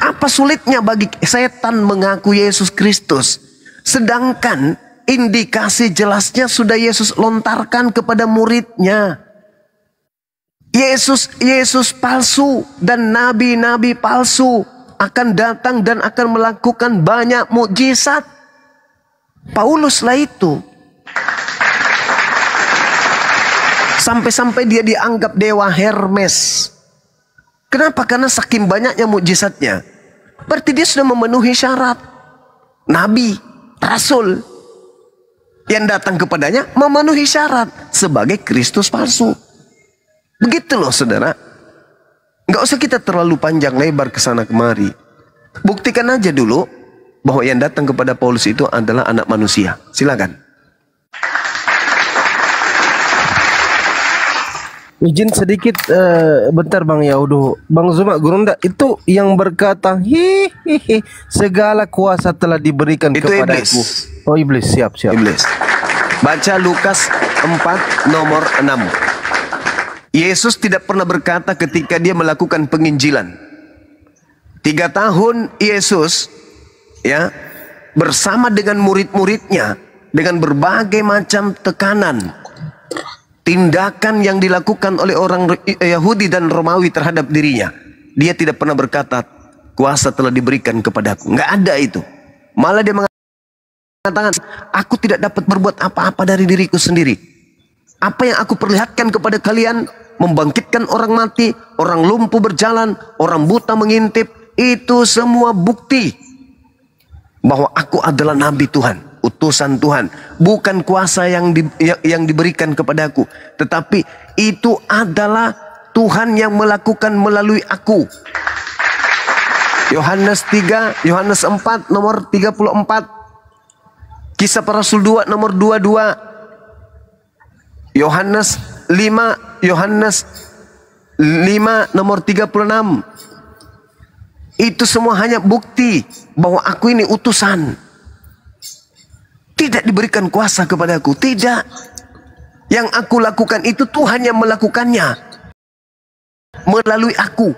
Apa sulitnya bagi setan mengaku Yesus Kristus? Sedangkan indikasi jelasnya sudah Yesus lontarkan kepada muridnya. Yesus palsu dan nabi-nabi palsu akan datang dan akan melakukan banyak mukjizat. Pauluslah itu. Sampai-sampai dia dianggap dewa Hermes. Kenapa? Karena saking banyaknya mukjizatnya. Berarti dia sudah memenuhi syarat. Nabi, rasul yang datang kepadanya memenuhi syarat sebagai Kristus palsu. Begitu loh saudara. Nggak usah kita terlalu panjang lebar ke sana kemari. Buktikan aja dulu bahwa yang datang kepada Paulus itu adalah anak manusia. Silakan.
Izin sedikit bentar Bang Yaudo. Bang Zuma Gurunda itu yang berkata hihihi segala kuasa telah diberikan
itu
kepadaku.
iblis.
Oh iblis, siap.
Iblis. Baca Lukas 4 nomor 6. Yesus tidak pernah berkata ketika dia melakukan penginjilan. 3 tahun Yesus ya bersama dengan murid-muridnya dengan berbagai macam tekanan, tindakan yang dilakukan oleh orang Yahudi dan Romawi terhadap dirinya. Dia tidak pernah berkata kuasa telah diberikan kepadaku. Nggak ada itu. Malah dia mengatakan aku tidak dapat berbuat apa-apa dari diriku sendiri. Apa yang aku perlihatkan kepada kalian, membangkitkan orang mati, orang lumpuh berjalan, orang buta mengintip, itu semua bukti. bahwa aku adalah nabi Tuhan, utusan Tuhan, bukan kuasa yang diberikan kepadaku, tetapi itu adalah Tuhan yang melakukan melalui aku. Yohanes 4 nomor 34, Kisah Para Rasul 2 nomor 22, Yohanes 5 nomor 36. Itu semua hanya bukti bahwa aku ini utusan. Tidak diberikan kuasa kepadaku, tidak. Yang aku lakukan itu Tuhan yang melakukannya melalui aku,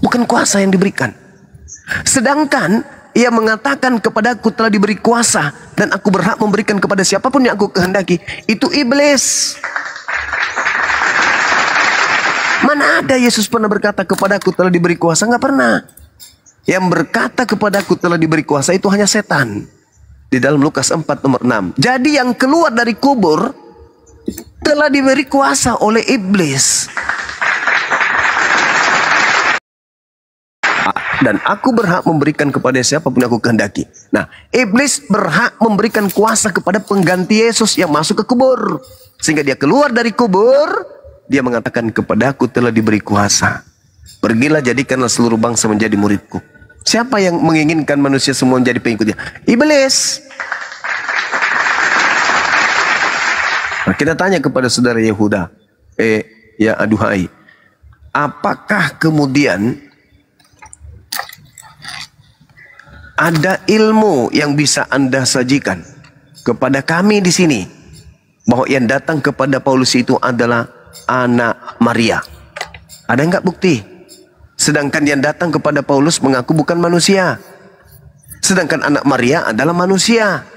bukan kuasa yang diberikan. Sedangkan ia mengatakan kepadaku telah diberi kuasa dan aku berhak memberikan kepada siapapun yang aku kehendaki. Itu iblis. Mana ada Yesus pernah berkata kepadaku telah diberi kuasa? Nggak pernah. Yang berkata kepadaku telah diberi kuasa itu hanya setan. Di dalam Lukas 4 nomor 6. Jadi yang keluar dari kubur telah diberi kuasa oleh iblis. Dan aku berhak memberikan kepada siapapun yang aku kehendaki. Nah, iblis berhak memberikan kuasa kepada pengganti Yesus yang masuk ke kubur. Sehingga dia keluar dari kubur, dia mengatakan kepadaku telah diberi kuasa. Pergilah jadikanlah seluruh bangsa menjadi muridku. Siapa yang menginginkan manusia semua menjadi pengikutnya? Iblis. Nah, kita tanya kepada saudara Yehuda. Ya aduhai. Apakah kemudian ada ilmu yang bisa Anda sajikan kepada kami di sini bahwa yang datang kepada Paulus itu adalah anak Maria? Ada enggak bukti? Sedangkan yang datang kepada Paulus mengaku bukan manusia. Sedangkan anak Maria adalah manusia.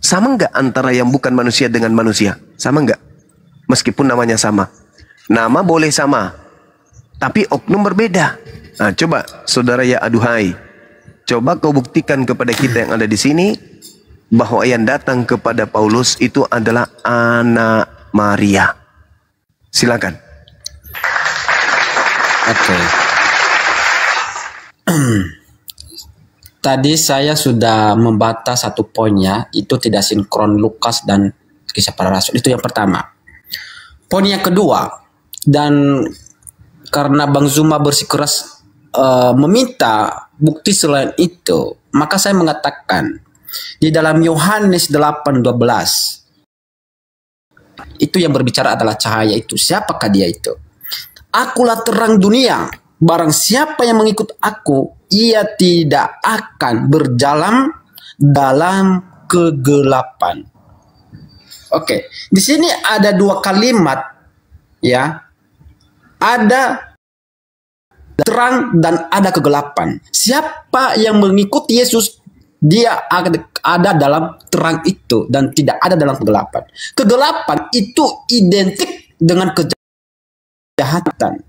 Sama enggak antara yang bukan manusia dengan manusia? Sama enggak? Meskipun namanya sama. Nama boleh sama, tapi oknum berbeda. Nah, coba saudara ya aduhai, coba kau buktikan kepada kita yang ada di sini bahwa yang datang kepada Paulus itu adalah anak Maria. Silakan.
Oke. Tadi saya sudah membantah satu poinnya, itu tidak sinkron Lukas dan Kisah Para Rasul. Itu yang pertama. Poin yang kedua, dan karena Bang Zuma bersikeras meminta bukti selain itu, maka saya mengatakan di dalam Yohanes 8:12 itu yang berbicara adalah cahaya itu. Siapakah dia itu? Akulah terang dunia. Barang siapa yang mengikut aku, ia tidak akan berjalan dalam kegelapan. Oke, di sini ada dua kalimat, ya. Ada terang dan ada kegelapan. Siapa yang mengikuti Yesus, dia ada dalam terang itu dan tidak ada dalam kegelapan. Kegelapan itu identik dengan kejahatan.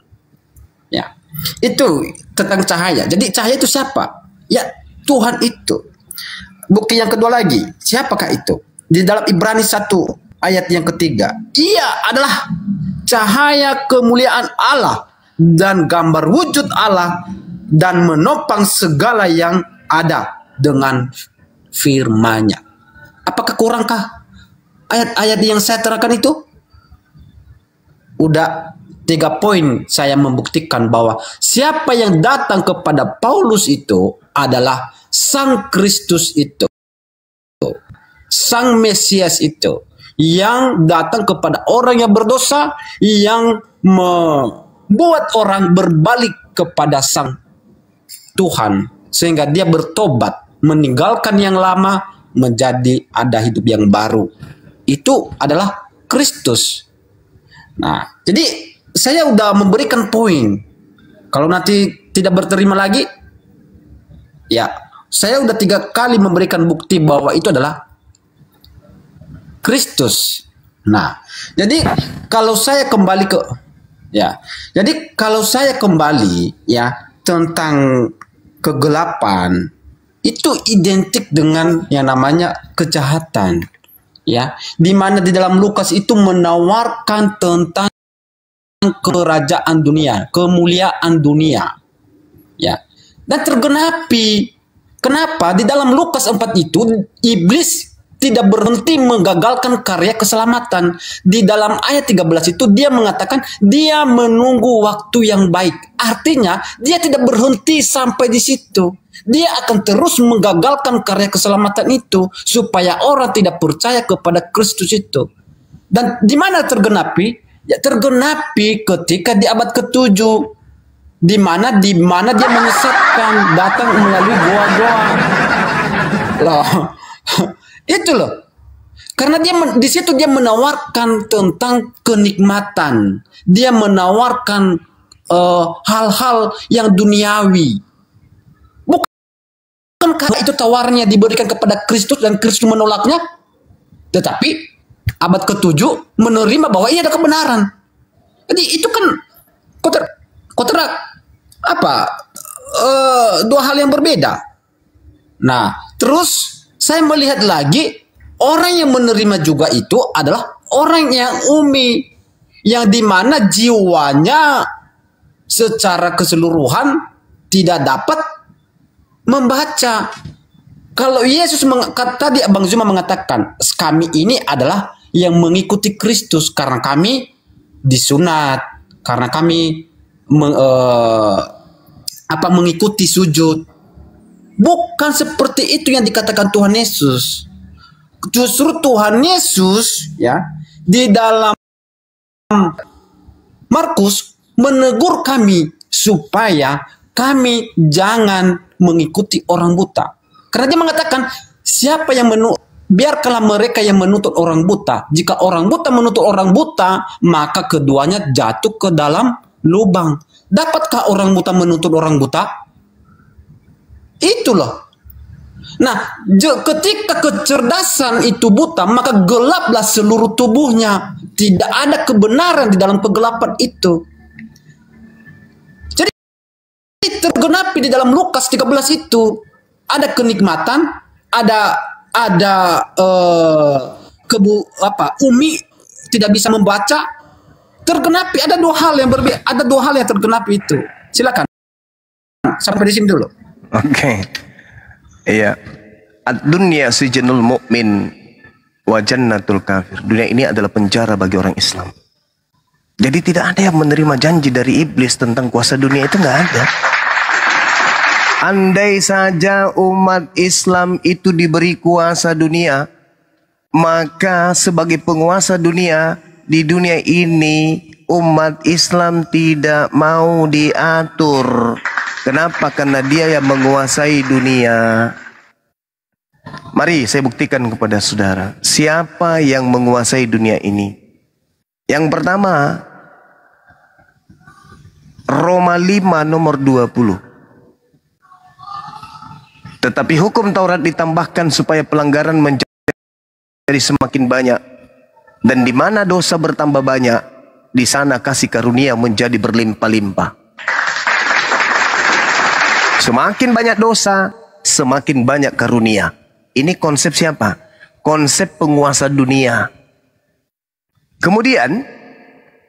Ya. Itu tentang cahaya. Jadi cahaya itu siapa? Ya, Tuhan itu. Bukti yang kedua lagi, siapakah itu? Di dalam Ibrani 1 ayat yang ketiga. Ia adalah cahaya kemuliaan Allah dan gambar wujud Allah dan menopang segala yang ada dengan firman-Nya. Apakah kurangkah ayat-ayat yang saya terangkan itu? Udah 3 poin saya membuktikan bahwa siapa yang datang kepada Paulus itu adalah Sang Kristus itu. Sang Mesias itu. Yang datang kepada orang yang berdosa, yang membuat orang berbalik kepada Sang Tuhan. Sehingga dia bertobat, meninggalkan yang lama, menjadi ada hidup yang baru. Itu adalah Kristus. Nah, jadi saya udah memberikan poin. Kalau nanti tidak berterima lagi, ya saya udah 3 kali memberikan bukti bahwa itu adalah Kristus. Nah, jadi kalau saya kembali ke, ya, jadi kalau saya kembali ya tentang kegelapan, itu identik dengan yang namanya kejahatan, ya, di mana di dalam Lukas itu menawarkan tentang kerajaan dunia, kemuliaan dunia. Ya. Dan tergenapi. Kenapa? Di dalam Lukas 4 itu iblis tidak berhenti menggagalkan karya keselamatan. Di dalam ayat 13 itu dia mengatakan dia menunggu waktu yang baik. Artinya dia tidak berhenti sampai di situ. Dia akan terus menggagalkan karya keselamatan itu supaya orang tidak percaya kepada Kristus itu. Dan di mana tergenapi? Ya tergenapi ketika di abad ke-7 di mana dia menyesatkan datang melalui goa-goa. Loh. Itu loh. Karena di situ dia menawarkan tentang kenikmatan. Dia menawarkan hal-hal yang duniawi. Bukankah itu tawarannya diberikan kepada Kristus dan Kristus menolaknya? Tetapi abad ke-7 menerima bahwa ini ada kebenaran. Jadi itu kan kontrak dua hal yang berbeda. Nah, terus saya melihat lagi orang yang menerima juga itu adalah orang yang umi, yang dimana jiwanya secara keseluruhan tidak dapat membaca. Kalau Yesus tadi Abang Zuma mengatakan kami ini adalah yang mengikuti Kristus karena kami disunat, karena kami mengikuti sujud. Bukan seperti itu yang dikatakan Tuhan Yesus. Justru Tuhan Yesus ya di dalam Markus menegur kami supaya kami jangan mengikuti orang buta. Karena dia mengatakan siapa yang biarkanlah mereka yang menuntut orang buta. Jika orang buta menuntut orang buta, maka keduanya jatuh ke dalam lubang. Dapatkah orang buta menuntut orang buta? Itulah. Nah, ketika kecerdasan itu buta, maka gelaplah seluruh tubuhnya. Tidak ada kebenaran di dalam kegelapan itu. Jadi tergenapi di dalam Lukas 13 itu ada kenikmatan, ada umi tidak bisa membaca. Tergenapi ada dua hal yang berbeda, ada dua hal yang tergenapi itu. Silakan. Sampai di sini dulu.
Oke. Iya. Ad-dunya sijnul mu'min wa jannatul kafir. Dunia ini adalah penjara bagi orang Islam. Jadi tidak ada yang menerima janji dari iblis tentang kuasa dunia, itu nggak ada. Andai saja umat Islam itu diberi kuasa dunia, maka sebagai penguasa dunia di dunia ini umat Islam tidak mau diatur. Kenapa? Karena dia yang menguasai dunia. Mari saya buktikan kepada saudara. Siapa yang menguasai dunia ini? Yang pertama, Roma 5 nomor 20. Tetapi hukum Taurat ditambahkan supaya pelanggaran menjadi semakin banyak. Dan di mana dosa bertambah banyak, di sana kasih karunia menjadi berlimpah-limpah. Semakin banyak dosa, semakin banyak karunia. Ini konsep siapa? Konsep penguasa dunia. Kemudian,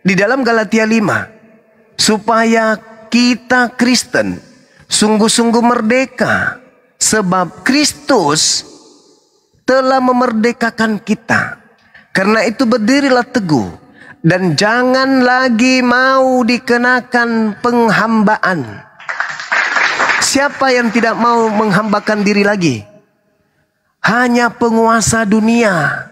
di dalam Galatia 5, supaya kita Kristen sungguh-sungguh merdeka. Sebab Kristus telah memerdekakan kita. Karena itu berdirilah teguh. Dan jangan lagi mau dikenakan penghambaan. Siapa yang tidak mau menghambakan diri lagi? Hanya penguasa dunia.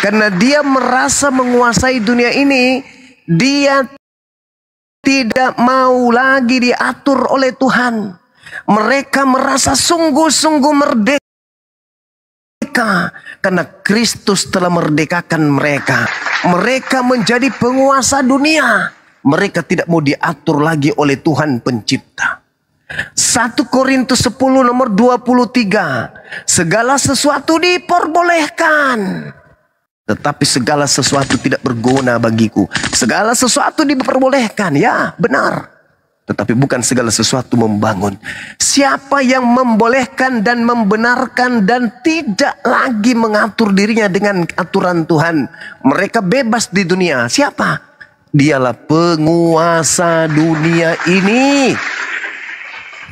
Karena dia merasa menguasai dunia ini, dia tidak mau lagi diatur oleh Tuhan. Mereka merasa sungguh-sungguh merdeka. Karena Kristus telah merdekakan mereka. Mereka menjadi penguasa dunia. Mereka tidak mau diatur lagi oleh Tuhan Pencipta. 1 Korintus 10 nomor 23. Segala sesuatu diperbolehkan, tetapi segala sesuatu tidak berguna bagiku. Segala sesuatu diperbolehkan, ya benar. Tetapi bukan segala sesuatu membangun. Siapa yang membolehkan dan membenarkan dan tidak lagi mengatur dirinya dengan aturan Tuhan, mereka bebas di dunia. Siapa? Dialah penguasa dunia ini.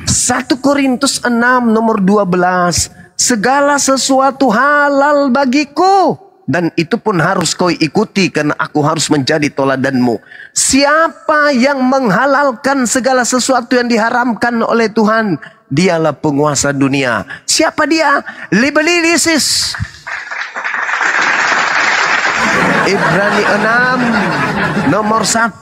1 Korintus 6 nomor 12. Segala sesuatu halal bagiku, dan itu pun harus kau ikuti karena aku harus menjadi toladanmu. Siapa yang menghalalkan segala sesuatu yang diharamkan oleh Tuhan, dialah penguasa dunia. Siapa dia? Libelisis. Ibrani 6 nomor 1.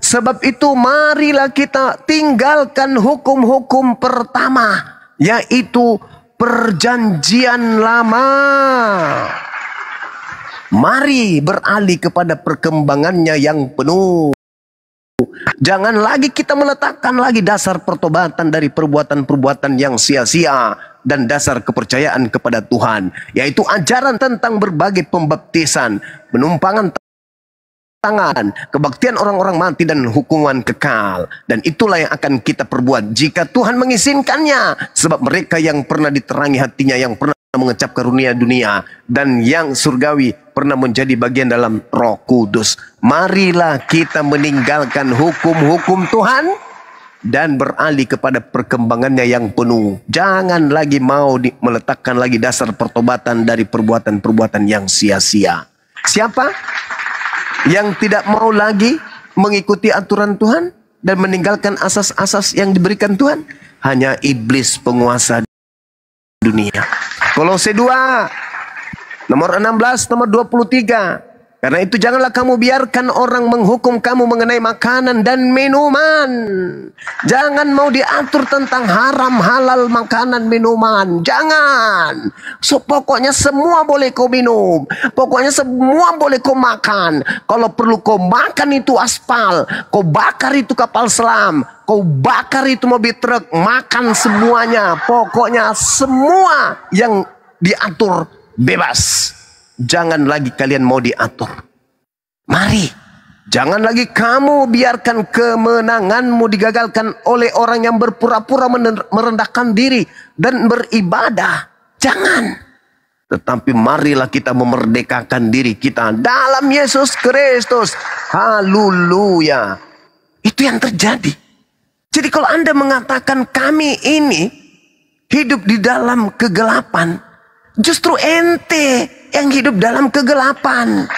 Sebab itu marilah kita tinggalkan hukum-hukum pertama, yaitu perjanjian lama. Mari beralih kepada perkembangannya yang penuh. Jangan lagi kita meletakkan lagi dasar pertobatan dari perbuatan-perbuatan yang sia-sia dan dasar kepercayaan kepada Tuhan, yaitu ajaran tentang berbagai pembaptisan, penumpangan tangan, kebaktian orang-orang mati dan hukuman kekal. Dan itulah yang akan kita perbuat jika Tuhan mengizinkannya, sebab mereka yang pernah diterangi hatinya, yang pernah mengecap karunia dunia, dan yang surgawi pernah menjadi bagian dalam Roh Kudus. Marilah kita meninggalkan hukum-hukum Tuhan dan beralih kepada perkembangannya yang penuh. Jangan lagi mau meletakkan lagi dasar pertobatan dari perbuatan-perbuatan yang sia-sia. Siapa yang tidak mau lagi mengikuti aturan Tuhan dan meninggalkan asas-asas yang diberikan Tuhan? Hanya iblis, penguasa dunia. Kolose 2 nomor 16 nomor 23. Karena itu janganlah kamu biarkan orang menghukum kamu mengenai makanan dan minuman. Jangan mau diatur tentang haram halal makanan minuman. Jangan. So, pokoknya semua boleh kau minum. Pokoknya semua boleh kau makan. Kalau perlu kau makan itu aspal, kau bakar itu kapal selam, kau bakar itu mobil truk, makan semuanya. Pokoknya semua yang diatur bebas. Jangan lagi kalian mau diatur. Mari, jangan lagi kamu biarkan kemenanganmu digagalkan oleh orang yang berpura-pura merendahkan diri dan beribadah. Jangan. Tetapi marilah kita memerdekakan diri kita dalam Yesus Kristus. Haleluya. Itu yang terjadi. Jadi kalau Anda mengatakan kami ini hidup di dalam kegelapan, justru ente yang hidup dalam kegelapan.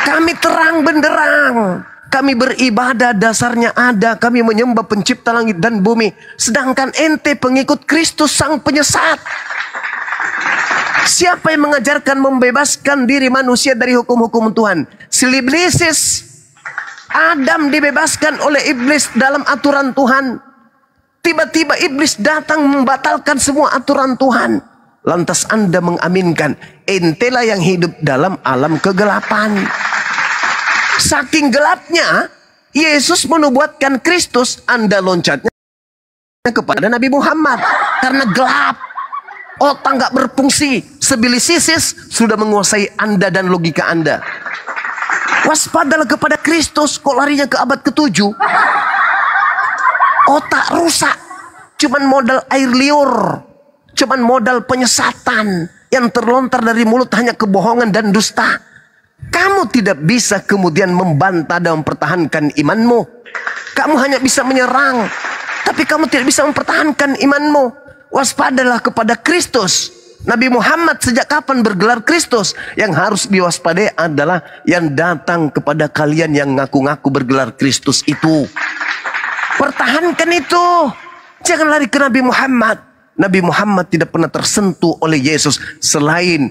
Kami terang benderang. Kami beribadah dasarnya ada. Kami menyembah pencipta langit dan bumi. Sedangkan ente pengikut Kristus sang penyesat. Siapa yang mengajarkan membebaskan diri manusia dari hukum-hukum Tuhan? Si Iblisis. Adam dibebaskan oleh iblis dalam aturan Tuhan. Tiba-tiba iblis datang membatalkan semua aturan Tuhan. Lantas Anda mengaminkan, entelah yang hidup dalam alam kegelapan. Saking gelapnya, Yesus menubuatkan Kristus, Anda loncatnya kepada Nabi Muhammad. Karena gelap, otak nggak berfungsi, sebilisisis sudah menguasai Anda dan logika Anda. Waspadalah kepada Kristus, kok larinya ke abad ke-7? Otak rusak, cuman modal air liur. Cuman modal penyesatan yang terlontar dari mulut hanya kebohongan dan dusta. Kamu tidak bisa kemudian membantah dan mempertahankan imanmu. Kamu hanya bisa menyerang, tapi kamu tidak bisa mempertahankan imanmu. Waspadalah kepada Kristus. Nabi Muhammad sejak kapan bergelar Kristus? Yang harus diwaspadai adalah yang datang kepada kalian yang ngaku-ngaku bergelar Kristus itu. Pertahankan itu. Jangan lari ke Nabi Muhammad. Nabi Muhammad tidak pernah tersentuh oleh Yesus. Selain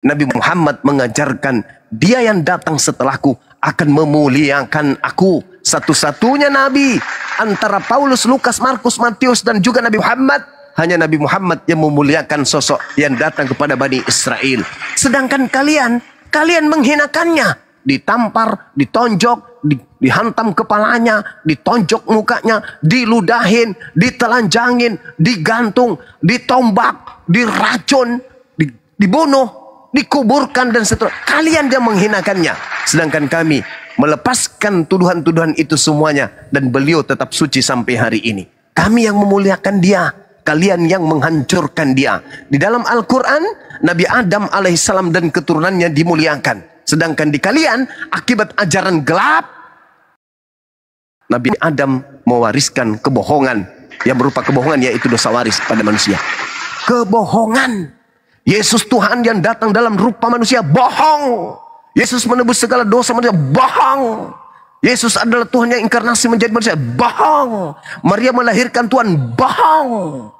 Nabi Muhammad mengajarkan, dia yang datang setelahku akan memuliakan aku. Satu-satunya Nabi antara Paulus, Lukas, Markus, Matius dan juga Nabi Muhammad. Hanya Nabi Muhammad yang memuliakan sosok yang datang kepada Bani Israel. Sedangkan kalian menghinakannya. Ditampar, ditonjok, dihantam kepalanya, ditonjok mukanya, diludahin, ditelanjangin, digantung, ditombak, diracun, dibunuh, dikuburkan dan seterusnya. Kalian yang menghinakannya. Sedangkan kami melepaskan tuduhan-tuduhan itu semuanya dan beliau tetap suci sampai hari ini. Kami yang memuliakan dia, kalian yang menghancurkan dia. Di dalam Al-Quran, Nabi Adam alaihissalam dan keturunannya dimuliakan. Sedangkan di kalian, akibat ajaran gelap, Nabi Adam mewariskan kebohongan. Yang berupa kebohongan, yaitu dosa waris pada manusia. Kebohongan. Yesus Tuhan yang datang dalam rupa manusia, bohong. Yesus menebus segala dosa manusia, bohong. Yesus adalah Tuhan yang inkarnasi menjadi manusia, bohong. Maria melahirkan Tuhan, bohong.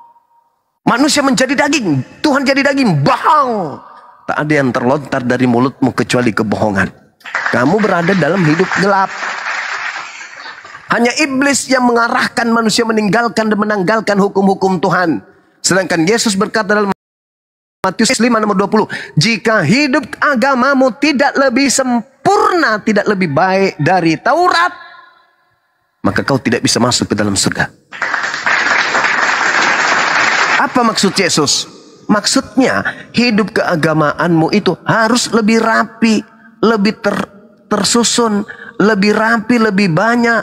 Manusia menjadi daging, Tuhan jadi daging, bohong. Tak ada yang terlontar dari mulutmu kecuali kebohongan. Kamu berada dalam hidup gelap. Hanya iblis yang mengarahkan manusia meninggalkan dan menanggalkan hukum-hukum Tuhan. Sedangkan Yesus berkata dalam Matius 5 nomor 20, jika hidup agamamu tidak lebih sempurna, tidak lebih baik dari Taurat, maka kau tidak bisa masuk ke dalam surga. Apa maksud Yesus? Maksudnya hidup keagamaanmu itu harus lebih rapi, lebih tersusun, lebih rapi, lebih banyak,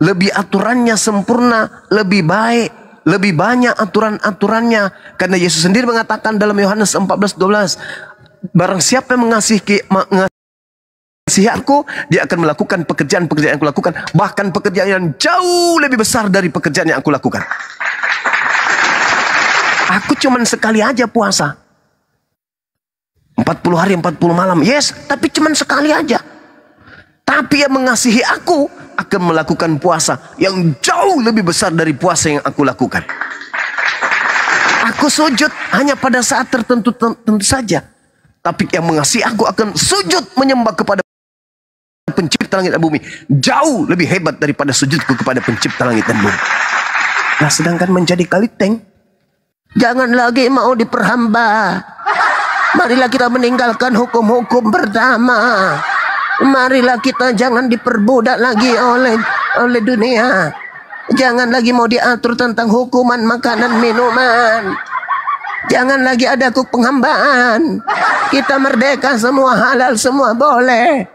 lebih aturannya sempurna, lebih baik, lebih banyak aturan-aturannya. Karena Yesus sendiri mengatakan dalam Yohanes 14:12, barang siapa yang mengasihi aku, dia akan melakukan pekerjaan-pekerjaan yang aku lakukan, bahkan pekerjaan yang jauh lebih besar dari pekerjaan yang aku lakukan. Aku cuman sekali aja puasa, 40 hari 40 malam, yes, tapi cuman sekali aja. Tapi yang mengasihi aku akan melakukan puasa yang jauh lebih besar dari puasa yang aku lakukan. Aku sujud hanya pada saat tertentu tentu saja. Tapi yang mengasihi aku akan sujud menyembah kepada pencipta langit dan bumi. Jauh lebih hebat daripada sujudku kepada pencipta langit dan bumi. Nah, sedangkan menjadi kaliteng, jangan lagi mau diperhamba. Marilah kita meninggalkan hukum-hukum pertama. Marilah kita jangan diperbudak lagi oleh dunia. Jangan lagi mau diatur tentang hukuman makanan minuman. Jangan lagi ada penghambaan. Kita merdeka, semua halal, semua boleh.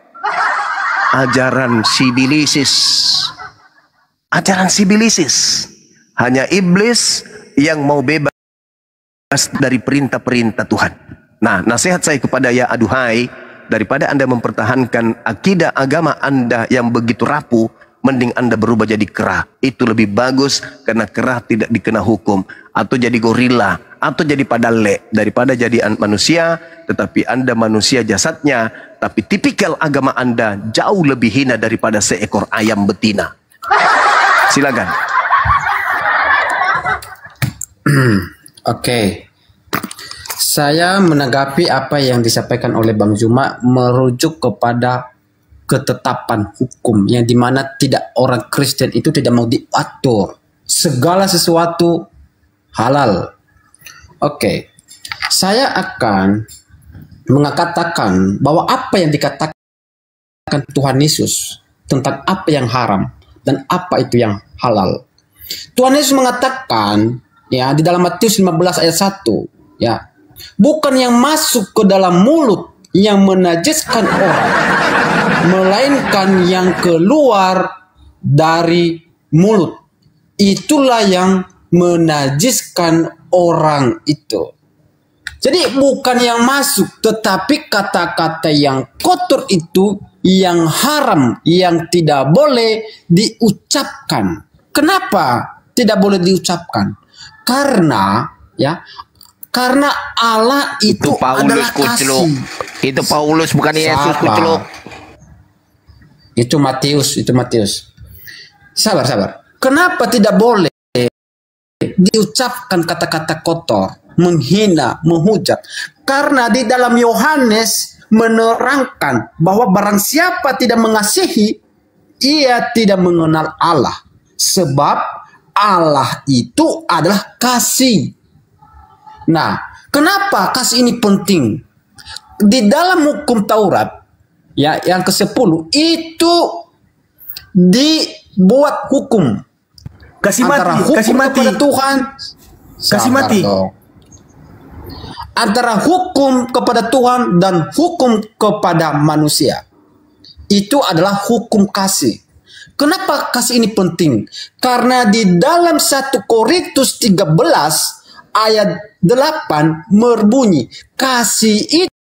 Ajaran sibilisis. Ajaran sibilisis. Hanya iblis yang mau bebas dari perintah-perintah Tuhan. Nah, nasihat saya kepada ya aduhai, daripada Anda mempertahankan akidah agama Anda yang begitu rapuh, mending Anda berubah jadi kera. Itu lebih bagus, karena kera tidak dikena hukum. Atau jadi gorila, atau jadi padale, daripada jadi manusia, tetapi Anda manusia jasadnya, tapi tipikal agama Anda jauh lebih hina daripada seekor ayam betina. Silakan.
Oke. Saya menanggapi apa yang disampaikan oleh Bang Zuma merujuk kepada ketetapan hukum yang dimana tidak, orang Kristen itu tidak mau diatur, segala sesuatu halal. Oke, saya akan mengatakan bahwa apa yang dikatakan Tuhan Yesus tentang apa yang haram dan apa itu yang halal. Tuhan Yesus mengatakan ya di dalam Matius 15 ayat 1 ya, bukan yang masuk ke dalam mulut yang menajiskan orang, melainkan yang keluar dari mulut. Itulah yang menajiskan orang itu. Jadi bukan yang masuk, tetapi kata-kata yang kotor itu, yang haram, yang tidak boleh diucapkan. Kenapa tidak boleh diucapkan? Karena ya, karena Allah itu
Paulus
adalah kasih.
Itu Paulus, bukan Yesus, kuceluk.
Itu Matius. Sabar. Kenapa tidak boleh diucapkan kata-kata kotor, menghina, menghujat? Karena di dalam Yohanes menerangkan bahwa barang siapa tidak mengasihi, ia tidak mengenal Allah. Sebab Allah itu adalah kasih. Nah, kenapa kasih ini penting? Di dalam hukum Taurat ya yang ke-10 itu dibuat hukum antara hukum kepada Tuhan, antara hukum kepada Tuhan dan hukum kepada manusia. Itu adalah hukum kasih. Kenapa kasih ini penting? Karena di dalam 1 Korintus 13 ayat 8 berbunyi, kasih itu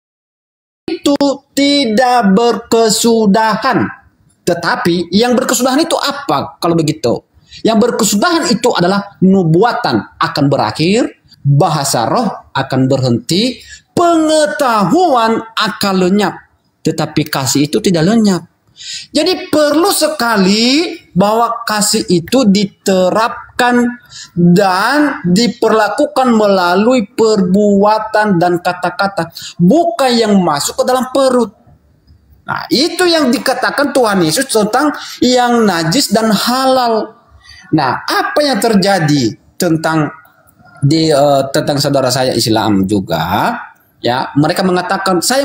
itu tidak berkesudahan. Tetapi yang berkesudahan itu apa kalau begitu? Yang berkesudahan itu adalah nubuatan akan berakhir, bahasa roh akan berhenti, pengetahuan akan lenyap. Tetapi kasih itu tidak lenyap. Jadi perlu sekali bahwa kasih itu diterapkan dan diperlakukan melalui perbuatan dan kata-kata, bukan yang masuk ke dalam perut. Nah, itu yang dikatakan Tuhan Yesus tentang yang najis dan halal. Nah, apa yang terjadi tentang saudara saya Islam juga, ya, mereka mengatakan saya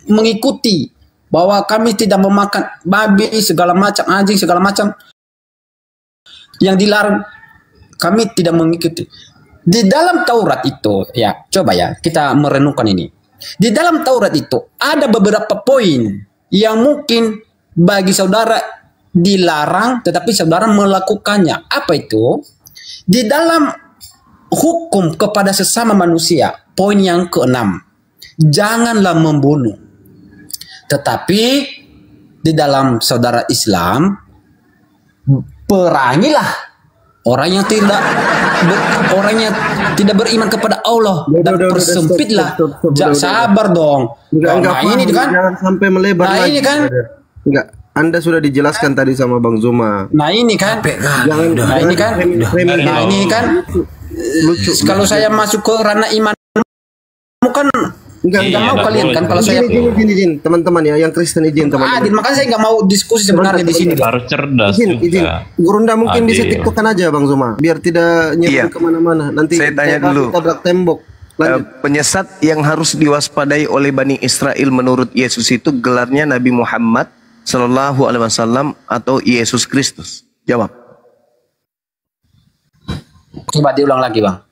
mengikuti bahwa kami tidak memakan babi segala macam, anjing segala macam yang dilarang, kami tidak mengikuti. Di dalam Taurat itu, ya, coba ya kita merenungkan ini. Di dalam Taurat itu ada beberapa poin yang mungkin bagi saudara dilarang, tetapi saudara melakukannya. Apa itu? Di dalam hukum kepada sesama manusia, poin yang ke-6, janganlah membunuh. Tetapi di dalam saudara Islam, perangilah orang yang tidak beriman kepada Allah, dan persempitlah. Sabar dong.
Enggak,
ini kan,
jangan sampai melebar
nah
lagi.
ini kan,
Enggak, Anda sudah dijelaskan tadi sama Bang Zuma.
nah ini kan, nah ini kan, nah ini kan,
Lucu.
kalau saya masuk ke ranah iman, kan nggak mau kalian kan kalau saya
Izin, teman-teman ya, yang Kristen izin teman-teman.
adil, makanya saya nggak mau diskusi sebenarnya di sini.
Harus cerdas
Izin.
juga.
Gurunda mungkin bisa
Adil.
tiktokan aja Bang Zuma, biar tidak nyebar
Iya.
kemana-mana. Nanti
Saya tanya dulu.
tabrak tembok. Lanjut.
Penyesat yang harus diwaspadai oleh Bani Israel menurut Yesus itu gelarnya Nabi Muhammad Sallallahu Alaihi Wasallam atau Yesus Kristus? Jawab.
Coba diulang lagi, Bang.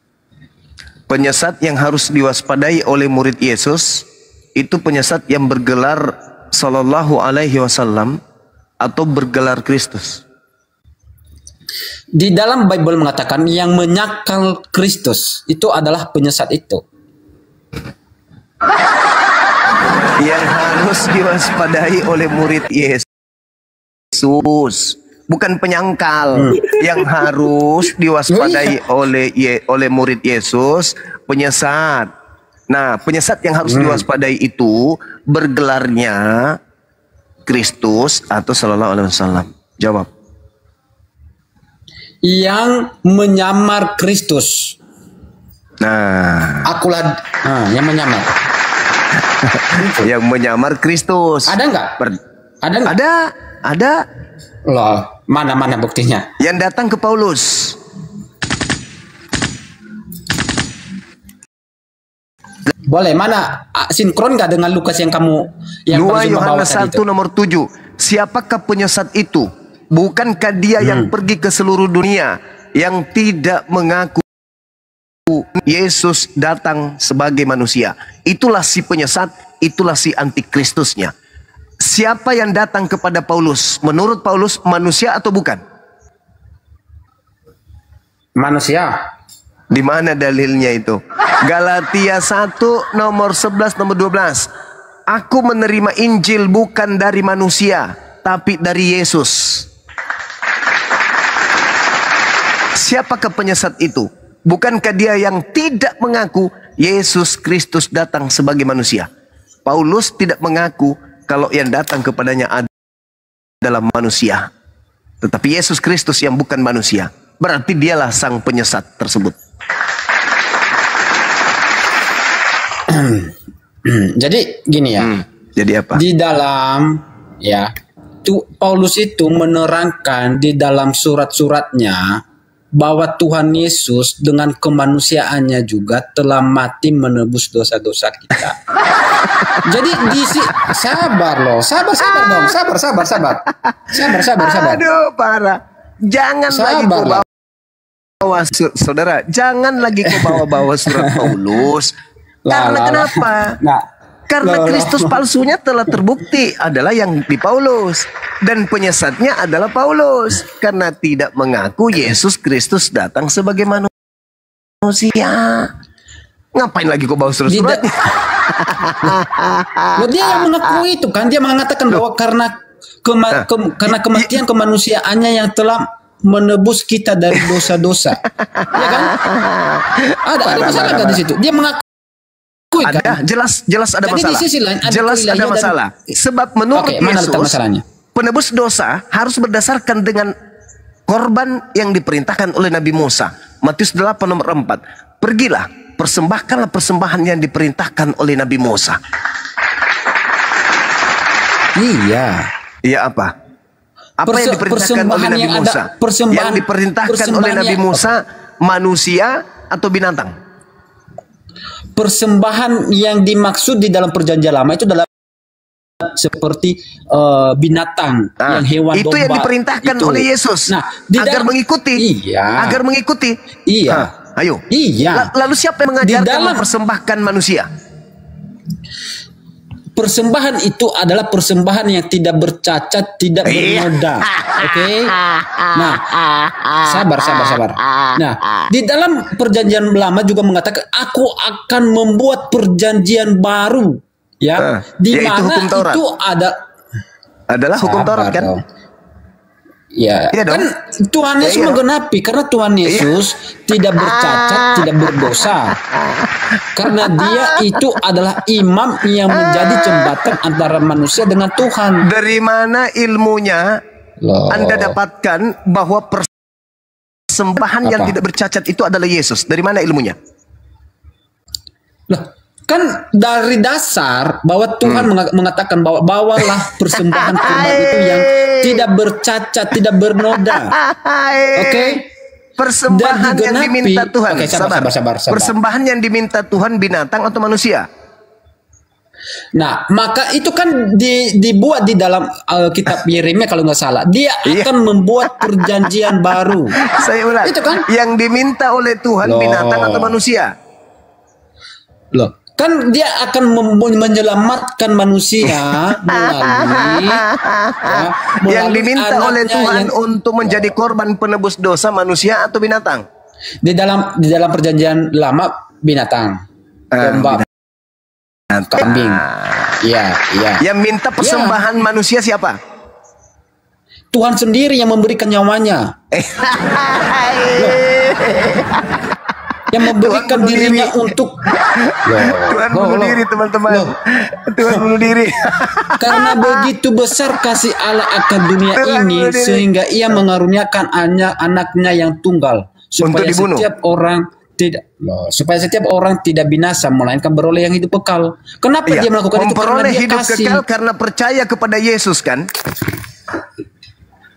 Penyesat yang harus diwaspadai oleh murid Yesus itu penyesat yang bergelar Sallallahu Alaihi Wasallam atau bergelar Kristus.
Di dalam Bible mengatakan yang menyakal Kristus itu adalah penyesat itu.
Yang harus diwaspadai oleh murid Yesus, bukan penyangkal. Yang harus diwaspadai oleh murid Yesus, penyesat. Nah, penyesat yang harus diwaspadai itu bergelarnya Kristus atau Sallallahu Alaihi Wasallam. Jawab.
Yang menyamar Kristus.
Nah,
yang menyamar.
yang menyamar Kristus.
Ada nggak? Ada nggak?
Ada.
Loh, mana buktinya?
Yang datang ke Paulus.
Boleh, mana sinkron nggak dengan Lukas yang kamu
2 Yohanes
tadi
1 nomor 7. Siapakah penyesat itu? Bukankah dia yang pergi ke seluruh dunia yang tidak mengaku Yesus datang sebagai manusia? Itulah si penyesat, itulah si antikristusnya. Siapa yang datang kepada Paulus? Menurut Paulus manusia atau bukan?
Manusia.
Di mana dalilnya itu? Galatia 1 nomor 11 nomor 12. Aku menerima Injil bukan dari manusia, tapi dari Yesus. Siapakah penyesat itu? Bukankah dia yang tidak mengaku Yesus Kristus datang sebagai manusia? Paulus tidak mengaku kalau yang datang kepadanya adalah manusia, tetapi Yesus Kristus yang bukan manusia. Berarti dialah sang penyesat tersebut.
Jadi gini ya.
Jadi apa?
Di dalam Paulus itu menerangkan di dalam surat-suratnya bahwa Tuhan Yesus dengan kemanusiaannya juga telah mati menebus dosa-dosa kita. Jadi sabar dong, sabar.
Aduh, parah. Jangan lagi kau bawa saudara, jangan lagi kau bawa surat Paulus. Karena kenapa? Karena Kristus palsunya telah terbukti adalah yang di Paulus, dan penyesatnya adalah Paulus karena tidak mengaku Yesus Kristus datang sebagai manusia. Ngapain lagi kau bawa surat-surat?
Loh, dia yang mengakui itu kan, dia mengatakan bahwa karena kematian kemanusiaannya yang telah menebus kita dari dosa-dosa. Ya kan? Ada masalah kan di situ? Dia mengakui kan?
Ada, jelas ada
Jadi
masalah.
di sisi lain
Jelas ada masalah. Sebab menurut
mana letak
Yesus,
masalahnya?
penebus dosa harus berdasarkan dengan korban yang diperintahkan oleh Nabi Musa. Matius 8 nomor 4. Pergilah, persembahkanlah persembahan yang diperintahkan oleh Nabi Musa.
Iya.
Iya apa? Apa yang diperintahkan oleh Nabi Musa? Yang diperintahkan oleh Nabi Musa manusia atau binatang?
Persembahan yang dimaksud di dalam perjanjian lama itu adalah seperti binatang, yang hewan
itu
domba.
Yang diperintahkan
itu
oleh Yesus.
Nah,
agar mengikuti.
Iya.
Agar mengikuti.
Iya.
Ayo.
Iya.
Lalu siapa yang mengajarkan mempersembahkan manusia?
Persembahan itu adalah persembahan yang tidak bercacat, tidak bernoda. Oke? Nah, sabar. Nah, di dalam perjanjian lama juga mengatakan aku akan membuat perjanjian baru, ya. Di mana itu
adalah hukum Taurat kan?
Ya, kan Tuhan Yesus menggenapi karena Tuhan Yesus tidak bercacat, tidak berdosa. Karena dia itu adalah imam yang menjadi jembatan antara manusia dengan Tuhan.
Dari mana ilmunya Anda dapatkan bahwa persembahan yang tidak bercacat itu adalah Yesus? Dari mana ilmunya?
Loh, kan dari dasar bahwa Tuhan mengatakan bahwa bawalah persembahan kurban itu yang tidak bercacat, tidak bernoda. Oke?
Persembahan yang diminta Tuhan.
Oke, sabar.
Persembahan yang diminta Tuhan binatang atau manusia?
Nah, maka itu kan dibuat di dalam kitab Yeremia kalau nggak salah. Dia akan membuat perjanjian baru.
Saya ulang. Itu kan yang diminta oleh Tuhan binatang atau manusia?
Loh. Kan dia akan menyelamatkan manusia melalui
yang diminta oleh Tuhan untuk menjadi korban penebus dosa manusia atau binatang.
Di dalam perjanjian lama binatang, domba, kambing. Iya.
Yang minta persembahan manusia siapa?
Tuhan sendiri yang memberikan nyawanya. Yang memberikan dirinya untuk
Tuhan bunuh diri, teman-teman. Tuhan bunuh diri.
Karena begitu besar kasih Allah akan dunia ini sehingga ia mengaruniakan anaknya yang tunggal supaya setiap orang tidak binasa melainkan beroleh yang hidup kekal. Kenapa dia melakukan itu? Karena dia
hidup
kasih.
Kekal karena percaya kepada Yesus kan?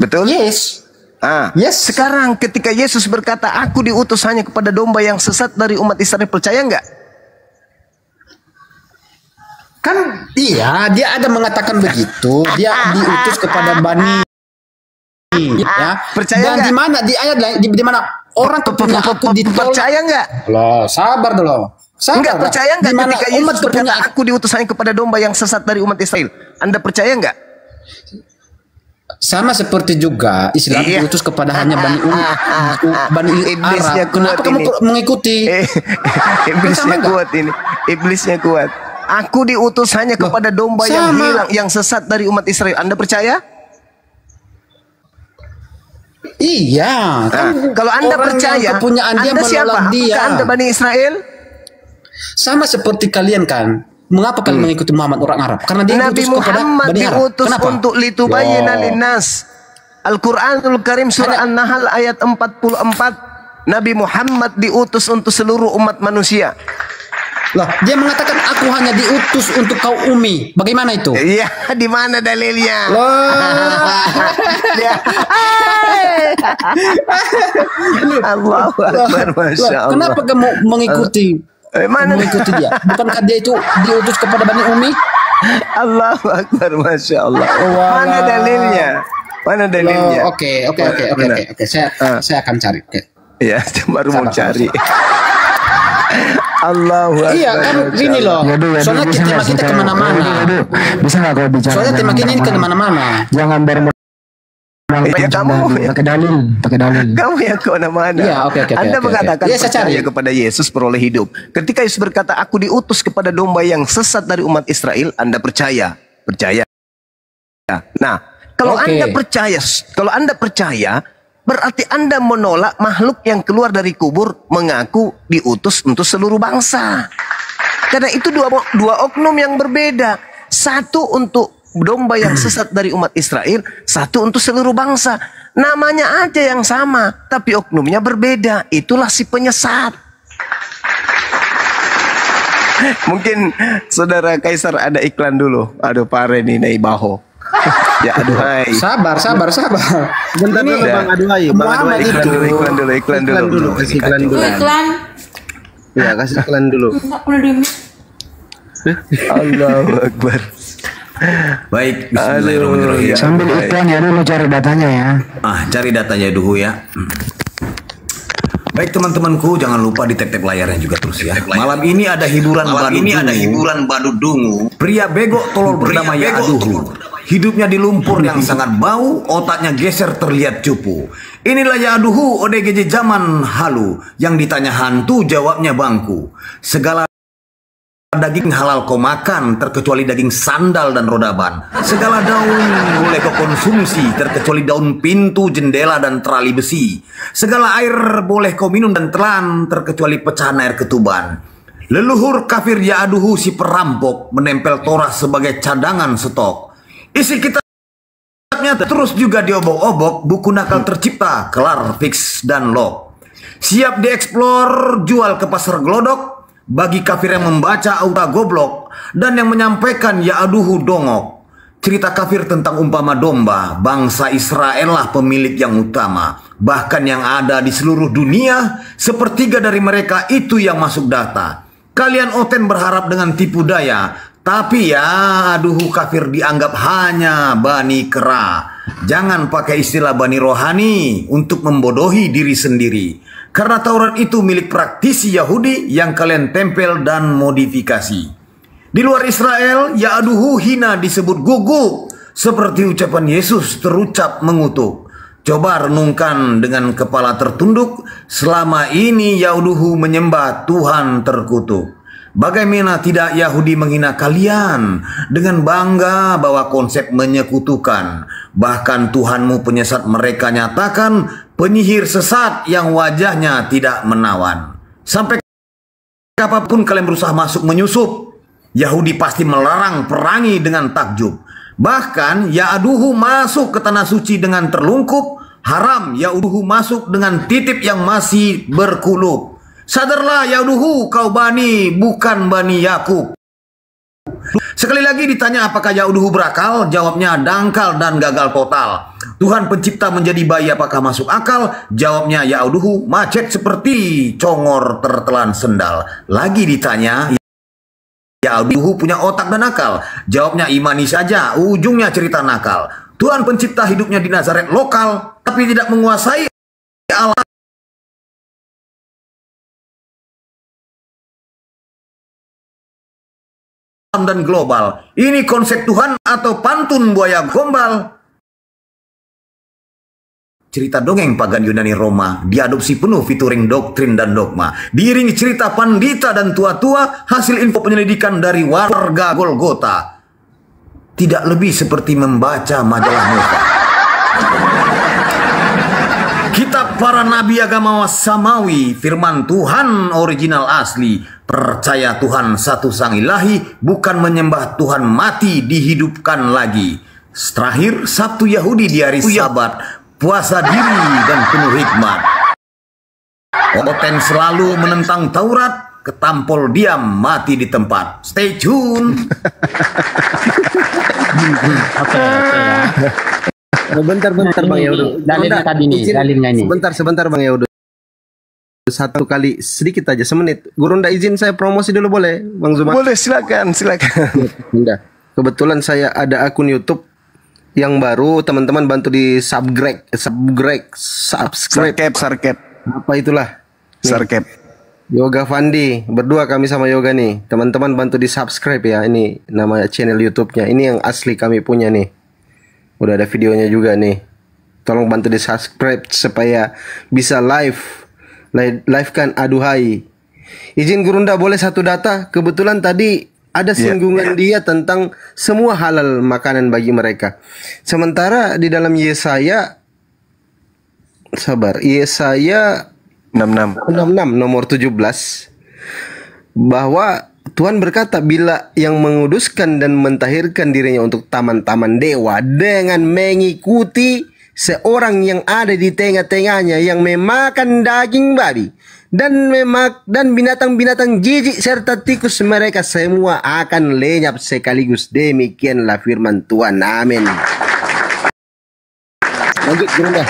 Betul?
Yes.
Sekarang ketika Yesus berkata, aku diutus hanya kepada domba yang sesat dari umat Israel, percaya nggak?
Kan iya, dia ada mengatakan begitu. Dia diutus kepada Bani. Ya,
percaya nggak?
Dan di mana di ayat lain di mana orang kepunya aku ditolak?
Percaya nggak?
Loh, sabar dulu.
Enggak percaya nggak ketika Yesus berkata, aku diutus hanya kepada domba yang sesat dari umat Israel? Anda percaya nggak?
Sama seperti juga Islam diutus kepada hanya Bani Arab. Kenapa kamu mengikuti?
Iblisnya kuat ini. Iblisnya kuat. Aku diutus hanya kepada domba yang hilang, yang sesat dari umat Israel. Anda percaya?
Iya.
Kalau Anda percaya, Anda siapa? Anda Bani Israel?
Sama seperti kalian kan. Mengapa kalian mengikuti Muhammad orang Arab? Karena dia
Nabi Muhammad diutus untuk litubayyina linnas. Al-Qur'anul Karim surah An-Nahl ayat 44. Nabi Muhammad diutus untuk seluruh umat manusia.
Lah, dia mengatakan aku hanya diutus untuk kaum ummi. Bagaimana itu?
Iya, di mana dalilnya? Allahu Akbar, Masya Allah.
Kenapa kamu mengikuti? Mengikuti dia? Bukankah dia itu diutus kepada Bani Ummi?
Allahu Akbar, Masya Allah. Mana dalilnya? Mana dalilnya?
Oke. Saya akan cari.
Ya, baru mau cari. Allahu Akbar.
Iya kan gini loh. Soalnya tema kita kemana-mana.
Bisa nggak kau bicara?
Soalnya tema ini kemana-mana.
Jangan
Ya, kamu
pakai dalil, pakai dalil.
Kamu yang kemana-mana.
Iya, oke.
Anda mengatakan
Iya, saya cari.
percaya kepada Yesus peroleh hidup. Ketika Yesus berkata, aku diutus kepada domba yang sesat dari umat Israel, Anda percaya. Percaya. Nah, kalau
Oke.
Anda percaya, berarti Anda menolak makhluk yang keluar dari kubur mengaku diutus untuk seluruh bangsa. Karena itu dua oknum yang berbeda. Satu untuk domba yang sesat dari umat Israel, satu untuk seluruh bangsa. Namanya aja yang sama, tapi oknumnya berbeda. Itulah si penyesat. Mungkin saudara Kaisar ada iklan dulu. Aduh pare nih Nei Baho. Ya aduh hai.
Sabar.
Bentar dulu
Udah.
Bang Aduhai. Bang
Muhammad
Aduhai,
itu.
Iklan dulu.
Kasih iklan dulu.
Iklan.
Ya, kasih iklan dulu.
Enggak boleh diem.
Allahu Akbar.
Baik, bismillahirrahmanirrahim.
Sambil iklan ya dulu cari datanya ya.
Cari datanya dulu ya. Baik teman-temanku, jangan lupa di tap-tap layarnya juga terus ya. Malam ini ada hiburan badut dungu. Pria bego tolol bernama Ya'aduhu. Hidupnya di lumpur yang sangat bau, otaknya geser terlihat cupu. Inilah Ya'aduhu ODGJ zaman halu. Yang ditanya hantu, jawabnya bangku. Segala daging halal kau makan, terkecuali daging sandal dan rodaban. Segala daun boleh kau konsumsi, terkecuali daun pintu, jendela, dan terali besi. Segala air boleh kau minum dan telan, terkecuali pecahan air ketuban. Leluhur kafir Ya'aduhu si perampok menempel Torah sebagai cadangan stok. Isi kitabnya terus juga diobok-obok, buku nakal tercipta, kelar, fix, dan lock. Siap dieksplor, jual ke pasar gelodok. Bagi kafir yang membaca aura goblok dan yang menyampaikan Ya'aduhu dongok. Cerita kafir tentang umpama domba, bangsa Israel lah pemilik yang utama. Bahkan yang ada di seluruh dunia, sepertiga dari mereka itu yang masuk data. Kalian oten berharap dengan tipu daya, tapi Ya'aduhu kafir dianggap hanya bani kera. Jangan pakai istilah bani rohani untuk membodohi diri sendiri. Karena Taurat itu milik praktisi Yahudi yang kalian tempel dan modifikasi. Di luar Israel, Ya'aduhu hina disebut guguk. Seperti ucapan Yesus terucap mengutuk. Coba renungkan dengan kepala tertunduk. Selama ini Ya'aduhu menyembah Tuhan terkutuk. Bagaimana tidak Yahudi menghina kalian dengan bangga bahwa konsep menyekutukan. Bahkan Tuhanmu penyesat mereka nyatakan penyihir sesat yang wajahnya tidak menawan. Sampai apapun kalian berusaha masuk menyusup, Yahudi pasti melarang perangi dengan takjub. Bahkan Ya'aduhu masuk ke tanah suci dengan terlungkup. Haram Ya'aduhu masuk dengan titip yang masih berkulup. Sadarlah Ya'aduhu, kau bani bukan bani Yakub. Sekali lagi ditanya apakah Ya'aduhu berakal, jawabnya dangkal dan gagal total. Tuhan pencipta menjadi bayi apakah masuk akal? Jawabnya Ya'aduhu macet seperti congor tertelan sendal. Lagi ditanya Ya'aduhu punya otak dan akal. Jawabnya imani saja, ujungnya cerita nakal. Tuhan pencipta hidupnya di Nazaret lokal, tapi tidak menguasai alam dan global. Ini konsep Tuhan atau pantun buaya gombal? Cerita dongeng pagan Yunani Roma diadopsi penuh featuring doktrin dan dogma. Diiringi cerita pandita dan tua-tua, hasil info penyelidikan dari warga Golgota. Tidak lebih seperti membaca majalah Nova. Kitab para nabi agama samawi, firman Tuhan original asli. Percaya Tuhan satu sang ilahi, bukan menyembah Tuhan mati dihidupkan lagi. Terakhir, Sabtu Yahudi di hari Sabat, puasa diri dan penuh hikmat. Oten selalu menentang Taurat, ketampol diam mati di tempat. Stay tune.
Oke.
Bentar Bang Yaudu.
Dalilnya tadi nih, dalilnya ini.
Sebentar Bang Yaudu. Satu kali sedikit aja semenit. Gurunda izin saya promosi dulu boleh Bang Zuma?
Boleh, silakan.
Udah. Kebetulan saya ada akun YouTube yang baru, teman-teman bantu di subscribe.
Sarkep.
Apa itulah?
Sarkep.
Yoga Fandi, berdua kami sama Yoga nih. Teman-teman bantu di subscribe ya. Ini nama channel YouTube-nya. Ini yang asli kami punya nih. Udah ada videonya juga nih. Tolong bantu di subscribe supaya bisa live kan aduhai. Izin Gurunda boleh satu data. Kebetulan tadi ada singgungan dia tentang semua halal makanan bagi mereka. Sementara di dalam Yesaya, Yesaya 66 nomor 17, bahwa Tuhan berkata, bila yang menguduskan dan mentahirkan dirinya untuk taman-taman dewa dengan mengikuti seorang yang ada di tengah-tengahnya yang memakan daging babi dan binatang-binatang jijik serta tikus, mereka semua akan lenyap sekaligus. Demikianlah firman Tuhan. Amin. Lanjut Gurunda.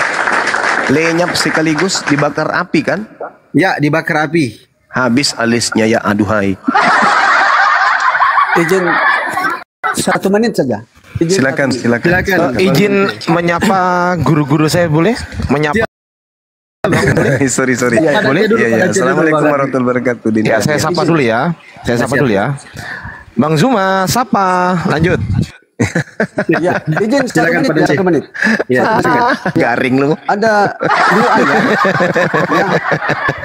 Lenyap sekaligus dibakar api kan?
Ya, dibakar api.
Habis alisnya ya aduhai.
Izin 1 menit saja.
Silakan.
Izin menyapa guru-guru saya boleh? Menyapa.
sorry.
Boleh?
Iya. Assalamualaikum warahmatullahi wabarakatuh.
Ya, saya sapa dulu ya. Bang Zuma, sapa. Lanjut.
Ya, izin 1 menit. Ya,
Garing lu.
ada 2 ayat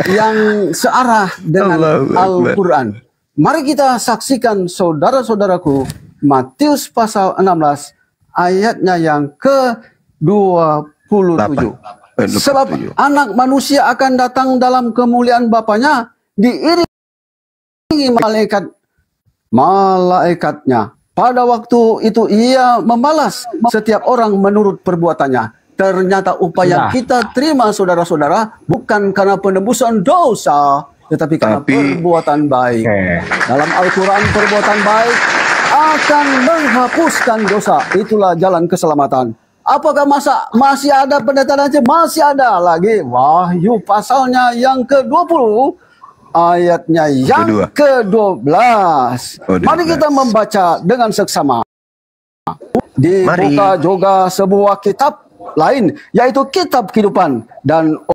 yang searah dengan Al-Quran. Mari kita saksikan, saudara-saudaraku, Matius pasal 16 ayatnya yang ke-27. Sebab anak manusia akan datang dalam kemuliaan Bapanya diiringi malaikatnya. Pada waktu itu ia membalas setiap orang menurut perbuatannya. Ternyata upaya kita terima, saudara-saudara, bukan karena penebusan dosa, tetapi karena perbuatan baik. Dalam Al-Quran, perbuatan baik akan menghapuskan dosa. Itulah jalan keselamatan. Apakah masih ada pendeta dan masih ada lagi? Wahyu pasalnya yang ke-20 ayatnya yang ke-12. Mari kita membaca dengan seksama. Dibuka juga sebuah kitab lain, yaitu kitab kehidupan, dan